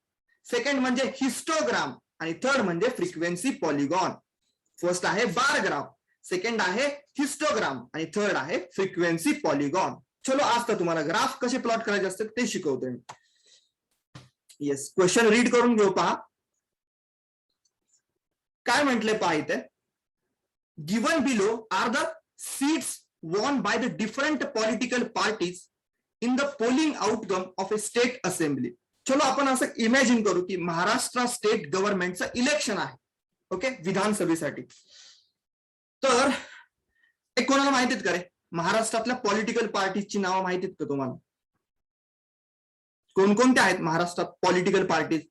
सेकंड म्हणजे हिस्टोग्राम आणि थर्ड म्हणजे फ्रिक्वेन्सी पॉलिगॉन. फर्स्ट आहे बार ग्राफ, सेकंड आहे हिस्टोग्राम आणि थर्ड आहे फ्रिक्वेन्सी पॉलिगॉन. चलो, आज तर तुम्हाला ग्राफ कसे प्लॉट करायचे असतात ते शिकवतोय. येस, क्वेश्चन रीड करून घेऊ. पहा काय म्हटलंय पहा इथे. Given below are the seats won by the different political parties in the polling outcome of a state assembly. चलो आपण असं इमॅजिन करू की महाराष्ट्र स्टेट गव्हर्नमेंटचं इलेक्शन आहे. ओके, विधानसभेसाठी. तर एक कोणाला माहितीत का रे महाराष्ट्रातल्या पॉलिटिकल पार्टीजची नावं माहितीत का तुम्हाला? कोणकोणत्या आहेत महाराष्ट्रात पॉलिटिकल पार्टीज?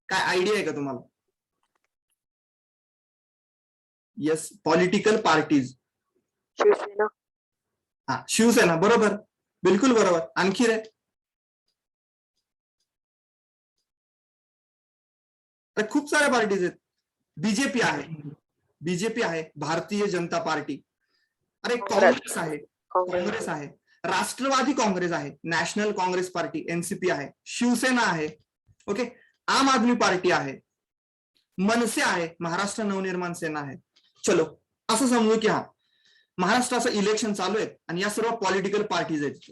काय आयडिया आहे का तुम्हाला? Yes, political parties. शिवसेना. हा, शिवसेना, बरोबर, बिलकुल बरोबर. आणखी रे? खूप साऱ्या पार्टीज आहेत. बीजेपी आहे, भारतीय जनता पार्टी. अरे काँग्रेस आहे, राष्ट्रवादी काँग्रेस आहे, नॅशनल काँग्रेस पार्टी एनसीपी आहे, शिवसेना आहे, ओके, आम आदमी पार्टी आहे, मनसे आहे, महाराष्ट्र नवनिर्माण सेना आहे. चलो, असं समजू की हा महाराष्ट्राचं इलेक्शन चालू आहे आणि या सर्व पॉलिटिकल पार्टीज आहेत,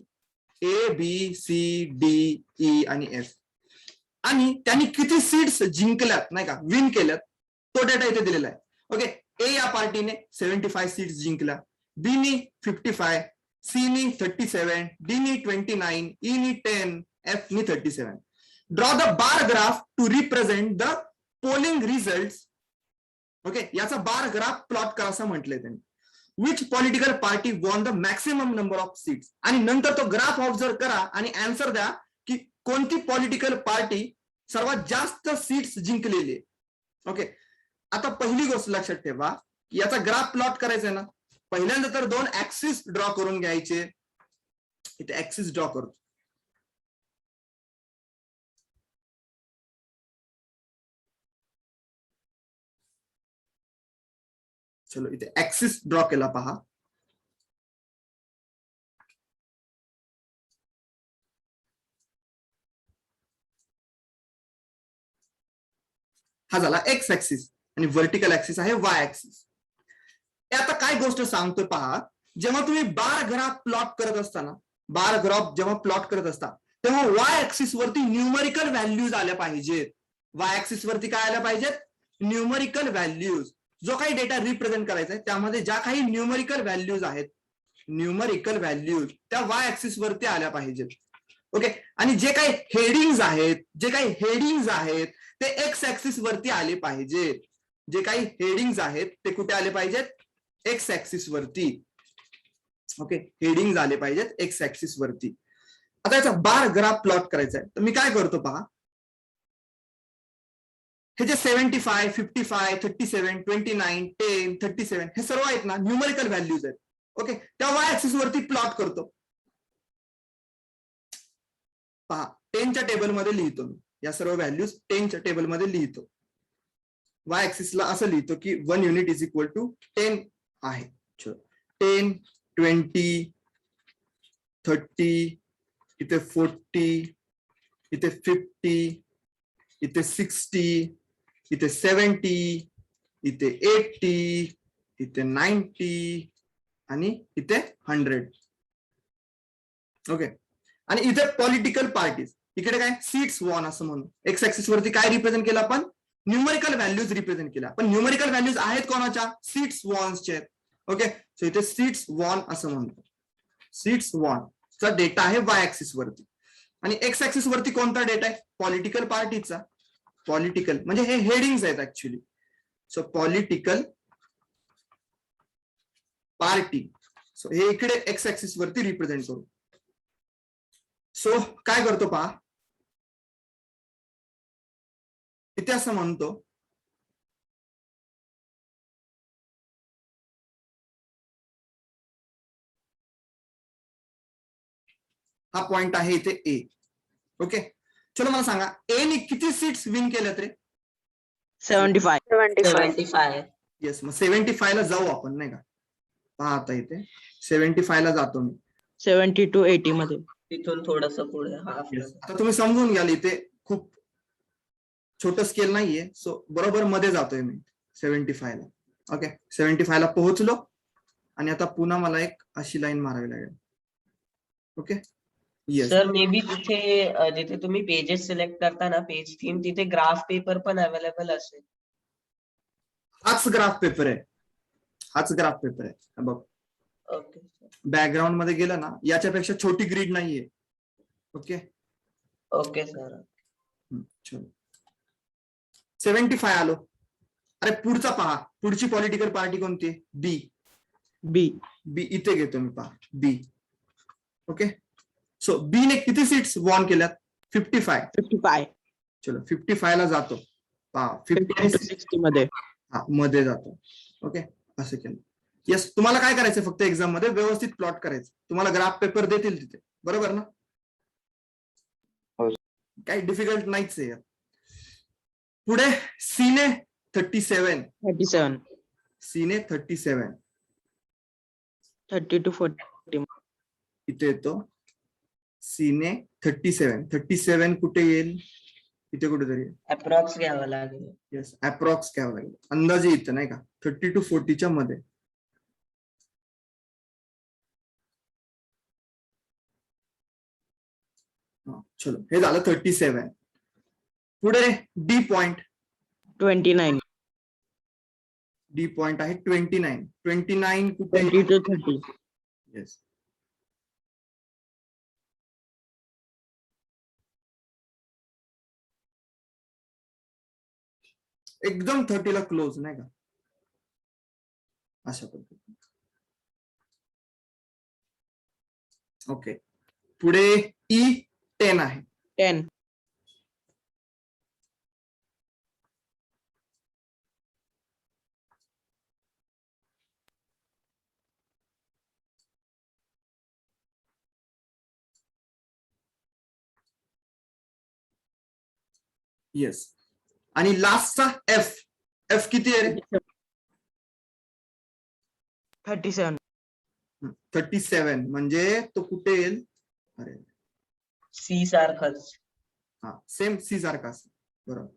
A B C D E आणि एफ. आणि त्यांनी किती सीट्स जिंकल्यात नाही का, विन केल्यात, तो डेटा इथे दिलेला आहे. ओके, ए या पार्टीने 75 सीट्स जिंकल्या, बी नी 55, सी नी 37, डी नी 29, ई नी 10, एफ नी 37. Draw the bar graph to represent the polling result. Okay, याचा बार ग्राफ प्लॉट करा असं म्हटलंय त्यांनी. Which political party won the maximum number of seats. आणि नंतर तो ग्राफ ऑब्झर्व करा आणि आन्सर द्या की कोणती पॉलिटिकल पार्टी सर्वात जास्त सीट्स जिंकलेली आहे. ओके, आता पहिली गोष्ट लक्षात ठेवा, याचा ग्राफ प्लॉट करायचा आहे ना, पहिल्यांदा तर दोन ऍक्सिस ड्रॉ करून घ्यायचे. इथे ऍक्सिस ड्रॉ करतो. चलो, इथे ऍक्सिस ड्रॉ केला पहा. हा झाला एक्स ऍक्सिस आणि व्हर्टिकल ऍक्सिस आहे वाय ऍक्सिस. आता काय गोष्ट सांगतोय पहा, जेव्हा तुम्ही बार ग्राफ प्लॉट करत असताना, बार ग्राफ जेव्हा प्लॉट करत असता तेव्हा वाय ऍक्सिस वरती न्यूमरिकल व्हॅल्यूज आल्या पाहिजेत. वाय ऍक्सिस वरती काय आल्या पाहिजेत? Numerical values. जो काही डेटा रिप्रेझेंट करायचा आहे त्यामध्ये ज्या काही न्यूमरिकल व्हॅल्यूज आहेत, न्यूमरिकल व्हॅल्यूज त्या वाय ऍक्सिस वरती आल्या पाहिजेत. ओके, आणि जे काही हेडिंग्स आहेत ते एक्स ऍक्सिस वरती आले पाहिजेत. जे काही हेडिंग्स आहेत ते कुठे आले पाहिजेत? एक्स ऍक्सिस वरती. ओके, हेडिंग्स आले पाहिजेत एक्स ऍक्सिस वरती. आता याचा बार ग्राफ प्लॉट करायचा आहे तर मी काय करतो पहा, हे जे 75, 55, 37, 29, 10, 37 हे सर्व आहेत ना न्यूमरिकल व्हॅल्यूज आहेत. ओके, त्या वाय ऍक्सिस वरती प्लॉट करतो. पहा, 10च्या टेबलमध्ये लिहितो मी या सर्व व्हॅल्यूज 10च्या टेबलमध्ये लिहितो. वाय ऍक्सिसला असं लिहितो की 1 युनिट इज इक्वल टू 10 आहे. 10, 20, 30, इथे 40, इथे 50, इथे 60, इथे 70, इथे 80, इथे 90 आणि इथे 100. ओके, आणि इथे पॉलिटिकल पार्टीज, इकडे काय सीट्स वॉन असं म्हणून. एक्स ऍक्सिस वरती काय रिप्रेझेंट केलं आपण, न्यूमरिकल व्हॅल्यूज रिप्रेझेंट केल्या. पण न्यूमरिकल व्हॅल्यूज आहेत कोणाच्या, सीट्स वॉन्सचे. ओके, सो इथे सीट्स वॉन असं म्हणतो. सीट्स वॉन चा डेटा आहे वाय ऍक्सिस वरती, आणि एक्स ऍक्सिस वरती कोणता डेटा आहे, पॉलिटिकल पार्टीचा. पॉलिटिकल म्हणजे हे हेडिंग्स आहेत actually. So political party, so हे इकडे एक्स ऍक्सिस वरती रिप्रेझेंट करू. सो काय करतो पहा, इथे असं म्हणतो हा पॉइंट आहे इथे ए. ओके, चलो मला सांगा ए ने किती सीट्स विन केल्यात रे. 75. 75. येस, मग 75 ला जाऊ आपण नाही का. पहा आता इथे 75 ला जातो मी. 70 to 80 मध्ये. तिथून थोडस पुढे हाफ. आता तुम्ही समजून घ्याल इथे खूप छोटं स्केल नाहीये. सो बरोबर मध्ये जातोय मी 75 ला. ओके, 75 ला पोहोचलो आणि आता पुन्हा मला एक अशी लाईन मारावी लागेल. Okay, yes, sir may be तिथे जिथे तुम्ही पेजेस सिलेक्ट करता ना, पेज थीम, तिथे ग्राफ पेपर पण अवेलेबल असेल. हाच ग्राफ पेपर आहे. हाच ग्राफ पेपर आहे. हा बघ, ओके. बॅकग्राऊंड मध्ये गेला ना, याच्यापेक्षा छोटी ग्रीड नाहीये. Okay, okay sir. चलो 75 आलो. अरे पुढचा पहा, पुढची पॉलिटिकल पार्टी कोणती, बी. बी. बी इथे घेतो मी, पहा बी. ओके, सो बी ने किती सीट्स वॉन केल्यात, 55. 55. चलो 55 ला जातो. पहा 50 to 50 60 मध्ये. हा मध्ये जातो. ओके, असं केलं. येस, तुम्हाला काय करायचं, फक्त एक्झाम मध्ये व्यवस्थित प्लॉट करायचं. तुम्हाला ग्राफ पेपर देतील तिथे, बरोबर ना. हो. काही डिफिकल्ट नाहीच आहे. पुढे सीने 37. 37. सीने 37 30 to 40. इथे येतो. सीने 37 कुठे येईल, इथे कुठेतरी. अप्रॉक्स घ्यावं लागेल. येस, अप्रॉक्स घ्यावं लागेल, अंदाजे इथं नाही का, 30 to 40 मध्ये. चलो हे झालं 37. पुढे डी पॉइंट. 29. डी पॉइंट आहे 29. 29 कुठे, 20 to 30. येस, एकदम 30 ला क्लोज नाही का, अशा पद्धतीने. ओके, पुढे ई 10 आहे. 10. येस, आणि लास्टचा एफ. एफ किती आहे रे, 37. 37. म्हणजे तो कुठे येईल, अरे सी सारखंच. हा सेम सी सारखा असं, बरोबर.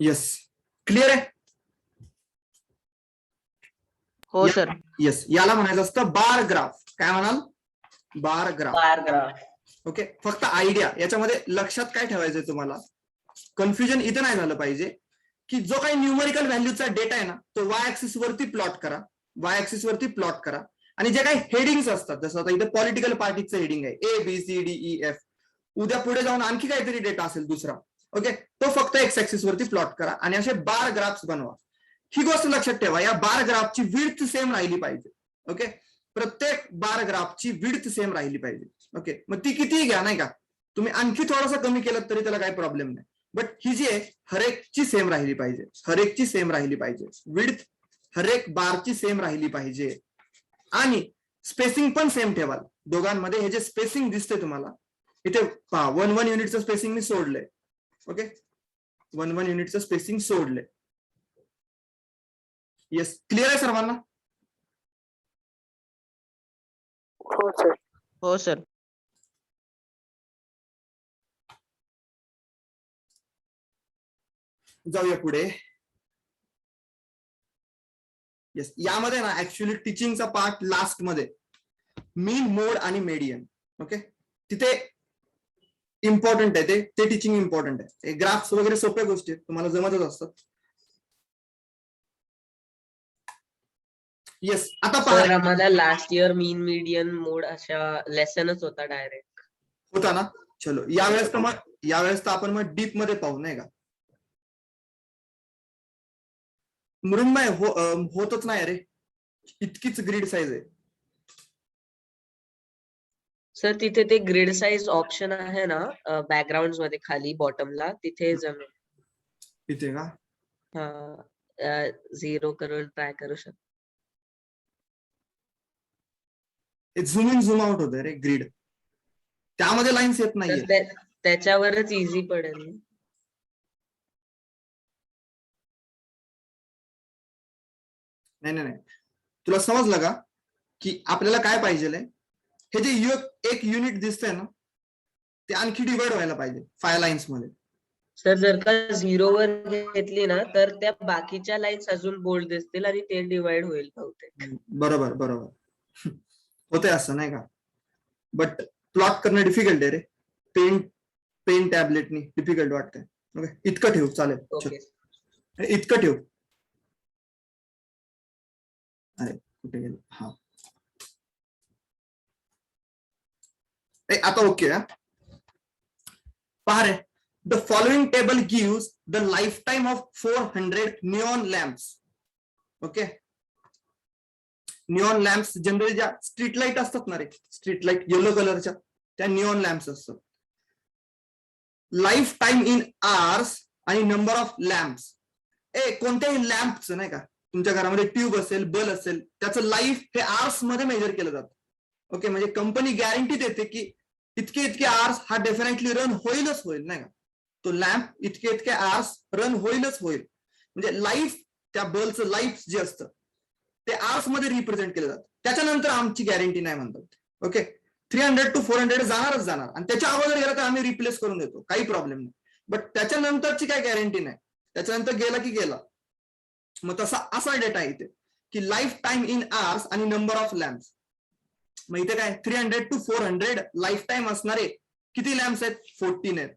येस, क्लिअर आहे. हो सर. येस, याला म्हणायचं असतं बार ग्राफ. काय म्हणाल, bar graph. Bar graph. Okay, फक्त आयडिया याच्यामध्ये लक्षात काय ठेवायचंय तुम्हाला, कन्फ्युजन इथं नाही झालं पाहिजे, की जो काही न्यूमरिकल व्हॅल्यूचा डेटा आहे ना, तो वाय ऍक्सिस वरती प्लॉट करा. वाय ऍक्सिस वरती प्लॉट करा, आणि जे काही हेडिंग्स असतात, जसं आता इथे पॉलिटिकल पार्टीचं हेडिंग आहे ABCDEF, उद्या पुढे जाऊन आणखी काहीतरी डेटा असेल दुसरा, ओके, तो फक्त एक्स ऍक्सिस वरती प्लॉट करा आणि असे बार ग्राफ्स बनवा. ही गोष्ट लक्षात ठेवा, या बार ग्राफची विड्थ सेम राहिली पाहिजे. ओके, प्रत्येक बार ग्राफची विड्थ सेम राहिली पाहिजे. ओके, मग ती कितीही घ्या नाही का, तुम्ही आणखी थोडासा कमी केलं तरी त्याला काही प्रॉब्लेम नाही. बट ही जी आहे हरेकची सेम राहिली पाहिजे, हरेकची सेम राहिली पाहिजे. विड्थ हरेक बारची सेम राहिली पाहिजे, आणि स्पेसिंग पण सेम ठेवाल दोघांमध्ये. हे जे स्पेसिंग दिसते तुम्हाला इथे पहा, 1 युनिटचं स्पेसिंग मी सोडलंय. ओके, 1 युनिटचं स्पेसिंग सोडलंय. येस, क्लिअर आहे सर्वांना. हो सर. जाऊया पुढे. येस, यामध्ये ना ऍक्च्युली टीचिंगचा पार्ट लास्ट मध्ये, मीन, मोड आणि मेडियन. ओके, तिथे इम्पॉर्टंट आहे ते टीचिंग इम्पॉर्टंट आहे. ग्राफ्स वगैरे सोप्या गोष्टी आहेत, तुम्हाला जमतच असतात. येस, आता सर पहा. आम्हाला लास्ट इयर मीन मीडियन मोड अशा लेसनच होता डायरेक्ट. होता ना. चलो, यावेळेस तर आपण मग डीप मध्ये पाहू, नाही का. मृण्मय होतच नाही रे, इतकीच ग्रीड साईज आहे. सर तिथे ते ग्रिड साइज ऑप्शन आहे ना बॅकग्राऊंड मध्ये खाली बॉटमला, तिथे जमेल. इथे का? हा, 0 करून ट्राय करू शकतो. झूम इन झूम आउट होतंय रे ग्रीड, त्यामध्ये लाईन्स येत तर नाहीये. त्याच्यावरच इझी पडेल. नाही नाही नाही, तुला समजलं का की आपल्याला काय पाहिजे? हे जे एक युनिट दिसतंय ना, ते आणखी डिवाइड व्हायला पाहिजे 5 लाईन्स मध्ये. सर जर का 0 वर घेतली ना तर त्या बाकीच्या लाईन्स अजून बोल्ड दिसतील आणि ते डिवाइड होईल बहुतेक. बरोबर बरोबर होतंय असं, नाही का. बट प्लॉट करणं डिफिकल्ट आहे रे, पेन टॅबलेटनी डिफिकल्ट वाटतंय. ओके, इतकं ठेव, चालेल. ओके. इतकं ठेव. अरे कुठे गेलं? हा, आता ओके. पहा रे, the following table gives the life time of 400 neon lamps. Okay, neon lamps generally ज्या स्ट्रीट लाईट असतात ना रे, स्ट्रीट लाईट येलो कलरच्या, त्या निऑन लॅम्प्स असतात. लाईफ टाइम इन आवर्स आणि नंबर ऑफ लॅम्प्स. कोणत्याही लॅम्पचं, नाही का, तुमच्या घरामध्ये ट्यूब असेल, बल्ब असेल, त्याचं लाईफ हे आवर्स मध्ये मेजर केलं जातं. ओके, म्हणजे कंपनी गॅरंटी देते की इतके आवर्स हा डेफिनेटली रन होईलच होईल, नाही का. तो लॅम्प इतके आवर्स रन होईलच होईल. म्हणजे लाईफ, त्या बल्बचं लाईफ जे असतं ते आवर्स मध्ये रिप्रेझेंट केलं जातं. त्याच्यानंतर आमची गॅरंटी नाही म्हणतात. ओके, 300 to 400 जाणारच जाणार, आणि त्याच्या अगोदर गेला तर आम्ही रिप्लेस करून देतो, काही प्रॉब्लेम नाही. बट त्याच्यानंतरची काय गॅरंटी नाही, त्याच्यानंतर गेला की गेला. मग असा डेटा इथे की लाईफ टाइम इन आवर्स आणि नंबर ऑफ लॅम्प्स. मग इथे काय 300 to 400 लाईफ टाइम असणारे किती लॅम्प्स आहेत? 14 आहेत.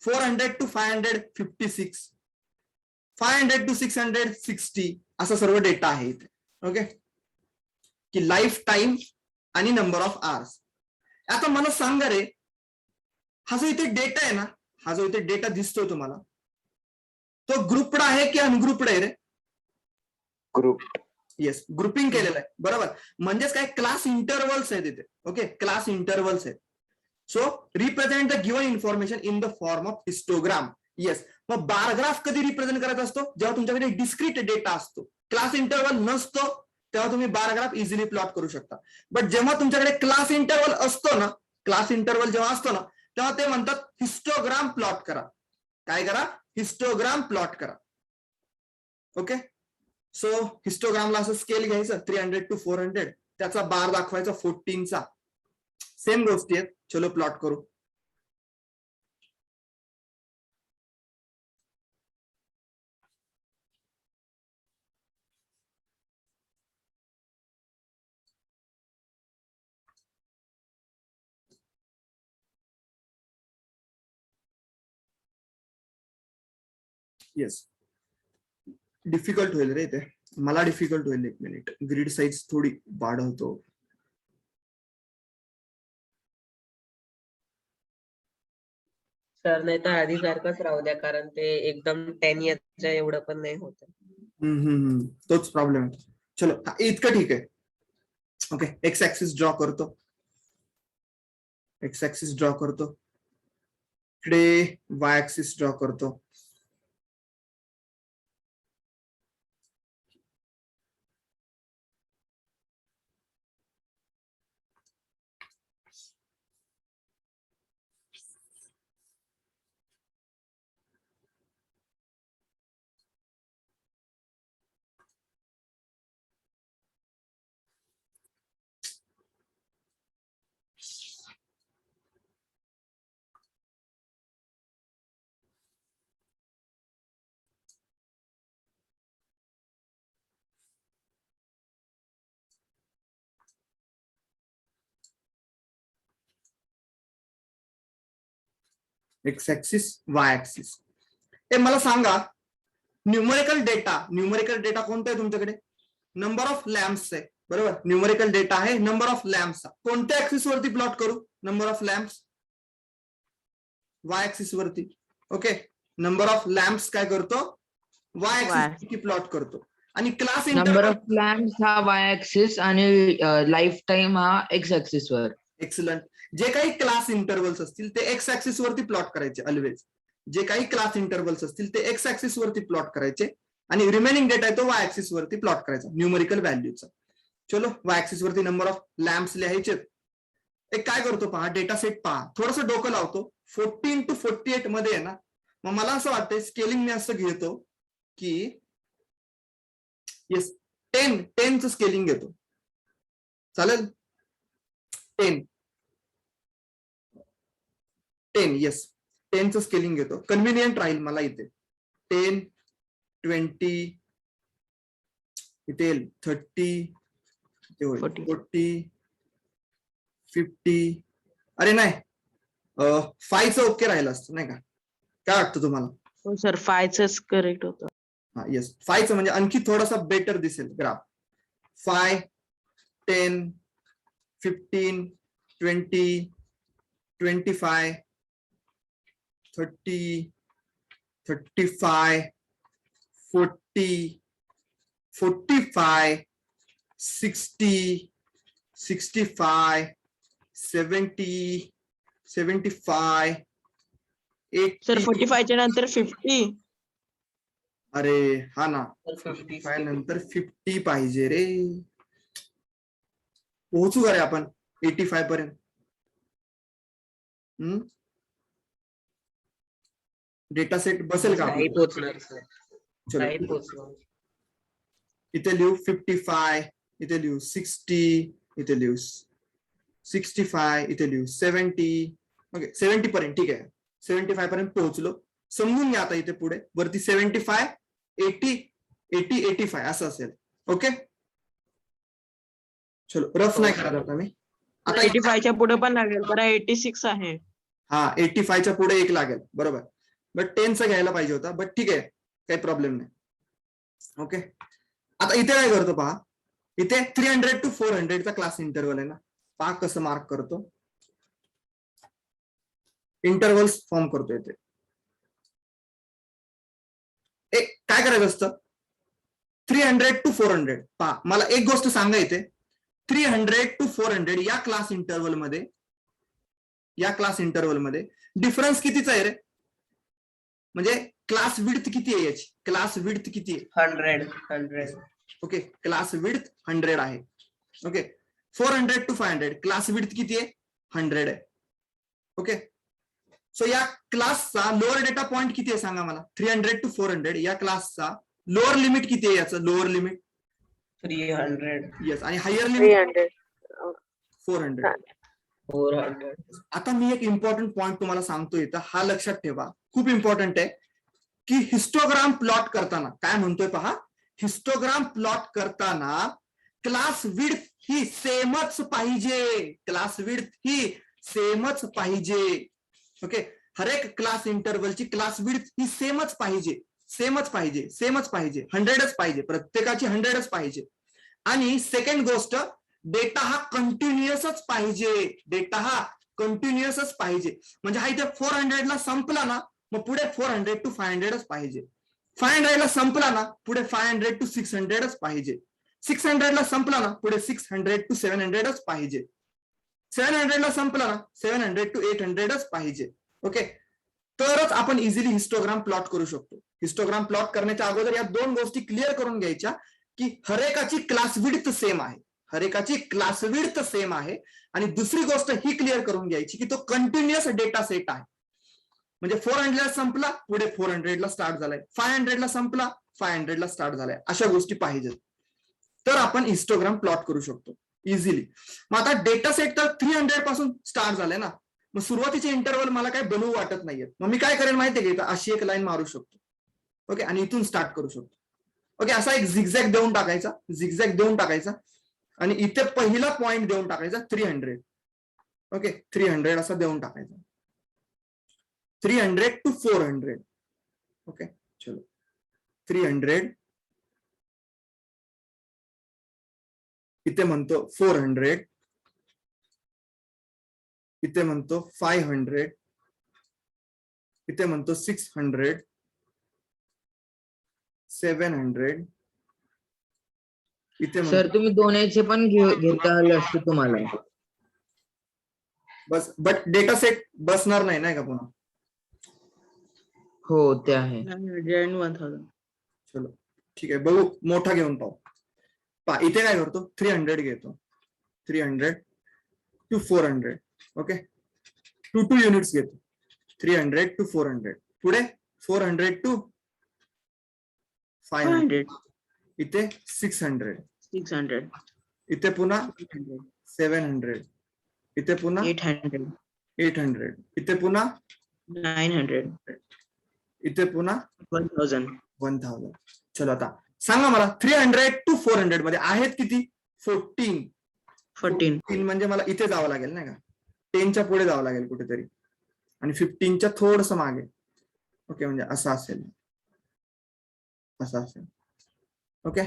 400 to 500 56, 500 to 600 60, असा सर्व डेटा आहे इथे. ओके, की लाईफ टाइम आणि नंबर ऑफ आवर्स. आता मला सांगा रे, हा जो इथे डेटा आहे ना, हा जो इथे डेटा दिसतोय तुम्हाला, तो ग्रुपड आहे की अनग्रुपड आहे रे? ग्रुप. येस, ग्रुपिंग केलेलं आहे, बरोबर. म्हणजेच काय, क्लास इंटरवल्स आहेत इथे. ओके, क्लास इंटरवल्स आहेत. So represent the given information in the form of histogram. Yes, मग बार ग्राफ कधी रिप्रेझेंट करायचा असतो? जेव्हा तुमच्याकडे डिस्क्रीट डेटा असतो, क्लास इंटरवल नसतो, तेव्हा तुम्ही बार ग्राफ इझिली प्लॉट करू शकता. बट जेव्हा तुमच्याकडे क्लास इंटरवल असतो ना, क्लास इंटरवल जेव्हा असतो ना, तेव्हा ते म्हणतात हिस्टोग्राम प्लॉट करा. काय करा? हिस्टोग्राम प्लॉट करा. ओके, सो हिस्टोग्रामला असं स्केल घ्यायचं 300 to 400, त्याचा बार दाखवायचा 14चा. सेम गोष्टी आहेत. चलो प्लॉट करू. येस, डिफिकल्ट होईल रे ते, मला डिफिकल्ट होईल. 1 मिनिट, ग्रीड साईज थोडी वाढवतो. सर नाही तर आधी सारखंच राहू द्या, कारण ते एकदम 10 इयरच्या एवढं पण नाही होत. तोच प्रॉब्लेम आहे. चलो, इतकं ठीक आहे. ओके, एक्स ऍक्सिस ड्रॉ करतो. एक्स ऍक्सिस ड्रॉ करतो. इकडे वाय ऍक्सिस ड्रॉ करतो. X axis Y axis. हे मला सांगा, न्यूमरिकल डेटा कोणता आहे तुमच्याकडे? नंबर ऑफ लॅम्प्स आहे, बरोबर. न्यूमरिकल डेटा आहे नंबर ऑफ लॅम्प्स. कोणत्या ऍक्सिस वरती प्लॉट करू? Number of lamps Y axis वरती. ओके, नंबर ऑफ लॅम्प्स काय करतो? वाय ऍक्सिस वरती प्लॉट करतो. आणि class number interval of lamps हा वाय ऍक्सिस आणि लाईफ टाइम हा एक्स ऍक्सिस वर. एक्सलंट. जे काही क्लास इंटरवल्स असतील ते एक्स ऍक्सिस वरती प्लॉट करायचे ऑलवेज. जे काही क्लास इंटरवल्स असतील ते एक्स ऍक्सिस वरती प्लॉट करायचे आणि रिमेनिंग डेटा आहे तो वाय ऍक्सिस वरती प्लॉट करायचा न्यूमरिकल व्हॅल्यूचा. चलो, वाय ऍक्सिस वरती नंबर ऑफ लॅम्प्स लिहायचे. एक काय करतो पहा, डेटा सेट पहा, थोडस डोकं लावतो. 14 to 48 मध्ये आहे ना, मग मला असं वाटतंय स्केलिंग मी असं घेतो की येस 10चं स्केलिंग घेतो. चालेल? 10 येस 10चं स्केलिंग घेतो. कन्व्हिनियंट राहील मला इथे. 10, 20 इथे 30 40 50. अरे नाही, 5चं ओके राहिलं असतं नाही का? काय वाटतं तुम्हाला? हो सर, 5च करेक्ट होतं. हा येस 5चं म्हणजे आणखी थोडासा बेटर दिसेल ग्राफ. 5, 10, 15, 20, 25, 30, 35, 40, 45, 60, 65, 70, 75, 80. सर 45च्या नंतर 50. अरे हा ना, 50 55 नंतर 50 पाहिजे रे. पोहोचू का रे आपण 85 पर्यंत? डेटा सेट बसेल का? नाही पोहोचणार सर, चलो, नाही पोहोचणार. इथे लिहू 55, इथे लिहू 60, इथे लिहू 65, इथे लिहू 70. ओके 70 पर्यंत ठीक आहे. 75 पर्यंत पोहोचलो. समजून घ्या आता इथे पुढे वरती 75, 80, 80, 85 असं असेल. ओके चलो, रफ नाही करत आता मी. आता 85च्या पुढे पण लागेल, कारण 86 आहे. हा 85च्या पुढे एक लागेल, बरोबर. बट 10चं घ्यायला पाहिजे होता, बट ठीक आहे, काही प्रॉब्लेम नाही. ओके, आता इथे काय करतो पहा, इथे 300 to 400 चा क्लास इंटरवल आहे ना. पहा कसं मार्क करतो. इंटरवल्स फॉर्म करतो इथे. एक काय करायचं असतं, 300 to 400. पहा मला एक गोष्ट सांगा इथे, 300 to 400 या क्लास इंटरवल मध्ये डिफरन्स कितीचा आहे रे? म्हणजे क्लास विड्थ किती आहे याची? क्लास विड्थ किती आहे? 100. ओके, क्लास विड्थ 100 आहे. ओके, 400 to 500 क्लास विड्थ किती आहे? 100 आहे. ओके, सो या क्लासचा लोअर डेटा पॉइंट किती आहे सांगा मला? 300 to 400 या क्लासचा लोअर लिमिट किती आहे? याचं लोअर लिमिट 300. येस, आणि हायर लिमिट 400. 400. आता मी एक इम्पॉर्टंट पॉइंट तुम्हाला सांगतो इथं, हा लक्षात ठेवा, खूप इम्पॉर्टंट आहे की हिस्टोग्राम प्लॉट करताना काय म्हणतोय पहा, हिस्टोग्राम प्लॉट करताना क्लास विड्थ ही सेमच पाहिजे. क्लास विड्थ ही सेमच पाहिजे. ओके, हर एक क्लास इंटरवलची क्लास विड्थ ही सेमच पाहिजे. 100च पाहिजे, प्रत्येकाची 100च पाहिजे. आणि सेकंड गोष्ट, डेटा हा कंटिन्युअसच पाहिजे. म्हणजे हा इथे 400 ला संपला ना, मग पुढे 400 to 500च पाहिजे. 500 ला संपला ना, पुढे 500 to 600च पाहिजे. 600 ला संपला ना, पुढे 600 to 700च पाहिजे. 700 ला संपला ना, 700 to 800च पाहिजे. ओके, तरच आपण इझिली हिस्टोग्राम प्लॉट करू शकतो. हिस्टोग्राम प्लॉट करण्याच्या अगोदर या दोन गोष्टी क्लिअर करून घ्यायच्या की हरेकाची क्लास विड्थ सेम आहे. आणि दुसरी गोष्ट ही क्लिअर करून घ्यायची की तो कंटिन्युअस डेटा सेट आहे. म्हणजे 400 ला संपला, पुढे 400 ला स्टार्ट झालाय, 500 ला संपला, 500 ला स्टार्ट झालाय, अशा गोष्टी पाहिजेत. तर आपण हिस्टोग्राम प्लॉट करू शकतो इझिली. मग आता डेटा सेट तर 300 पासून स्टार्ट झालाय ना, मग सुरुवातीचे इंटरवल मला काय बनवू वाटत नाहीये. मग मी काय करेन माहितीये का, अशी एक लाईन मारू शकतो. ओके, आणि इथून स्टार्ट करू शकतो. ओके, असा एक झिगझॅग देऊन टाकायचा आणि इथे पहिला पॉइंट देऊन टाकायचा 300. ओके, 300 असा देऊन टाकायचा. 300 to 400. ओके चलो 300 इथे म्हणतो 400 इथे म्हणतो 500 इथे म्हणतो 600 700 इथे सर तुम्ही दोन याचे पण घेता आले असते तुम्हाला. बस बट डेटा सेट बसणार नाही का पुन्हा. हो ते आहे. 900 and 1000. चलो ठीक आहे बघू मोठा घेऊन पाहू. इथे काय करतो 300 घेतो 300 to 400. ओके 2 युनिट्स घेतो 300 to 400. पुढे 400 to 500. 500. इथे 600. 600. इथे पुन्हा 800. 700. इथे पुन्हा 800. 800. इथे पुन्हा 900. इथे पुन्हा 1000. 1000. चलो आता सांगा मला 300 to 400 मध्ये आहेत किती 14. 14. म्हणजे मला इथे जावं लागेल नाही का 10च्या पुढे जावं लागेल कुठेतरी आणि 15च्या थोडस मागे. ओके म्हणजे असं असेल ओके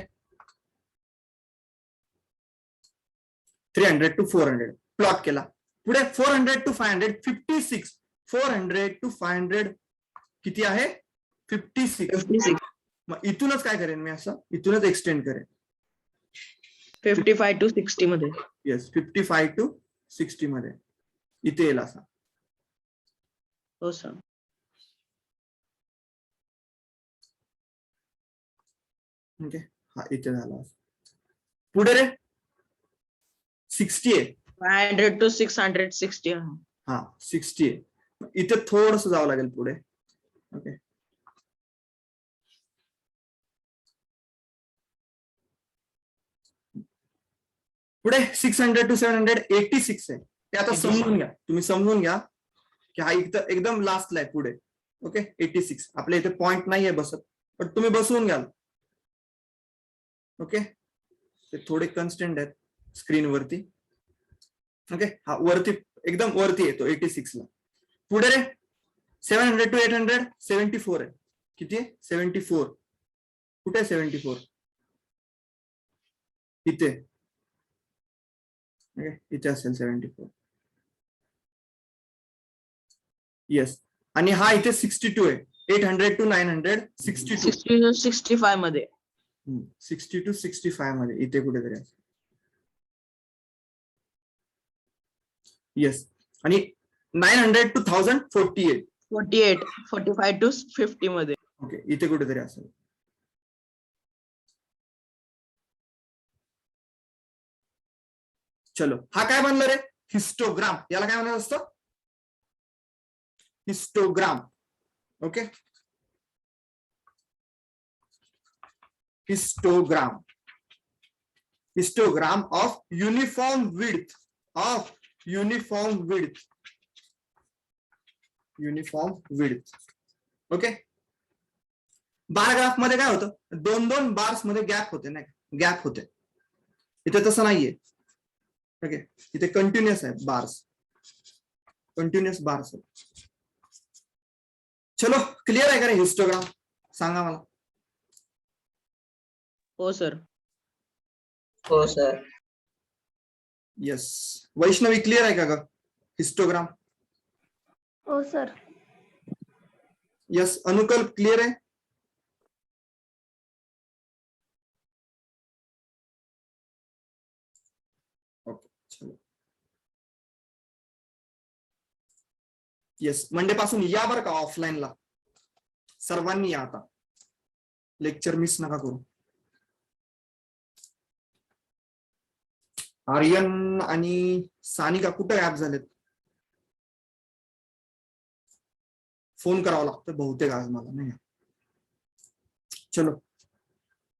300 to 400 प्लॉट केला. पुढे 400 to 500 56. 400 to 500 किती आहे 56. 56. मग इथूनच काय करेन मी असं इथूनच एक्सटेंड करेन. 55 to 60 मध्ये. येस 55 to 60 मध्ये इथे येईल असा. हो सर. ओके हा इथे झाला. पुढे रे 60 आहे 500 to 660. हा 60 आहे. इथे थोडस जावं लागेल पुढे. ओके पुढे 600 to 700 86 आहे. ते आता 86. समजून घ्या तुम्ही समजून घ्या की हा एकदम लास्टला आहे पुढे. ओके 86 आपल्या इथे पॉइंट नाहीये बसत पण तुम्ही बसवून घ्याल. ओके ते थोडे कन्स्टंट आहेत स्क्रीन वरती. ओके हा वरती एकदम वरती येतो 86 ला. पुढे रे 700 to 800 74 आहे. किती आहे 74. कुठे 74 इथे इथे असेल 74. येस आणि हा इथे 62 आहे. 800 to 900 62. 60 to 65 मध्ये. 60 to 65 मध्ये इथे कुठेतरी असेल. येस आणि 900 to 1000 48. 48. 45 to 50 मध्ये. ओके इथे कुठेतरी असेल. चलो हा काय बनलं रे हिस्टोग्राम. याला काय म्हणत असतं histogram. Okay histogram. Histogram of uniform width okay bar graph मध्ये काय होतं 2-2 बार्स मध्ये गॅप होते नाही गॅप होते. इथे तसं नाहीये. ओके इथे कंटिन्युअस आहे बार्स कंटिन्युअस बार्स. चलो क्लिअर आहे का रे हिस्टोग्राम सांगा मला. हो सर. हो सर. येस वैष्णवी क्लिअर आहे का ग हिस्टोग्राम. हो सर. यस अनुकल्प क्लिअर आहे. ओके चलो येस मंडे पासून या बरं का ऑफलाईनला सर्वांनी या. आता लेक्चर मिस नका करू. आर्यन आणि सानिका कुठे ऍप झालेत. फोन करावा लागतो बहुतेक आज मला नाही. चलो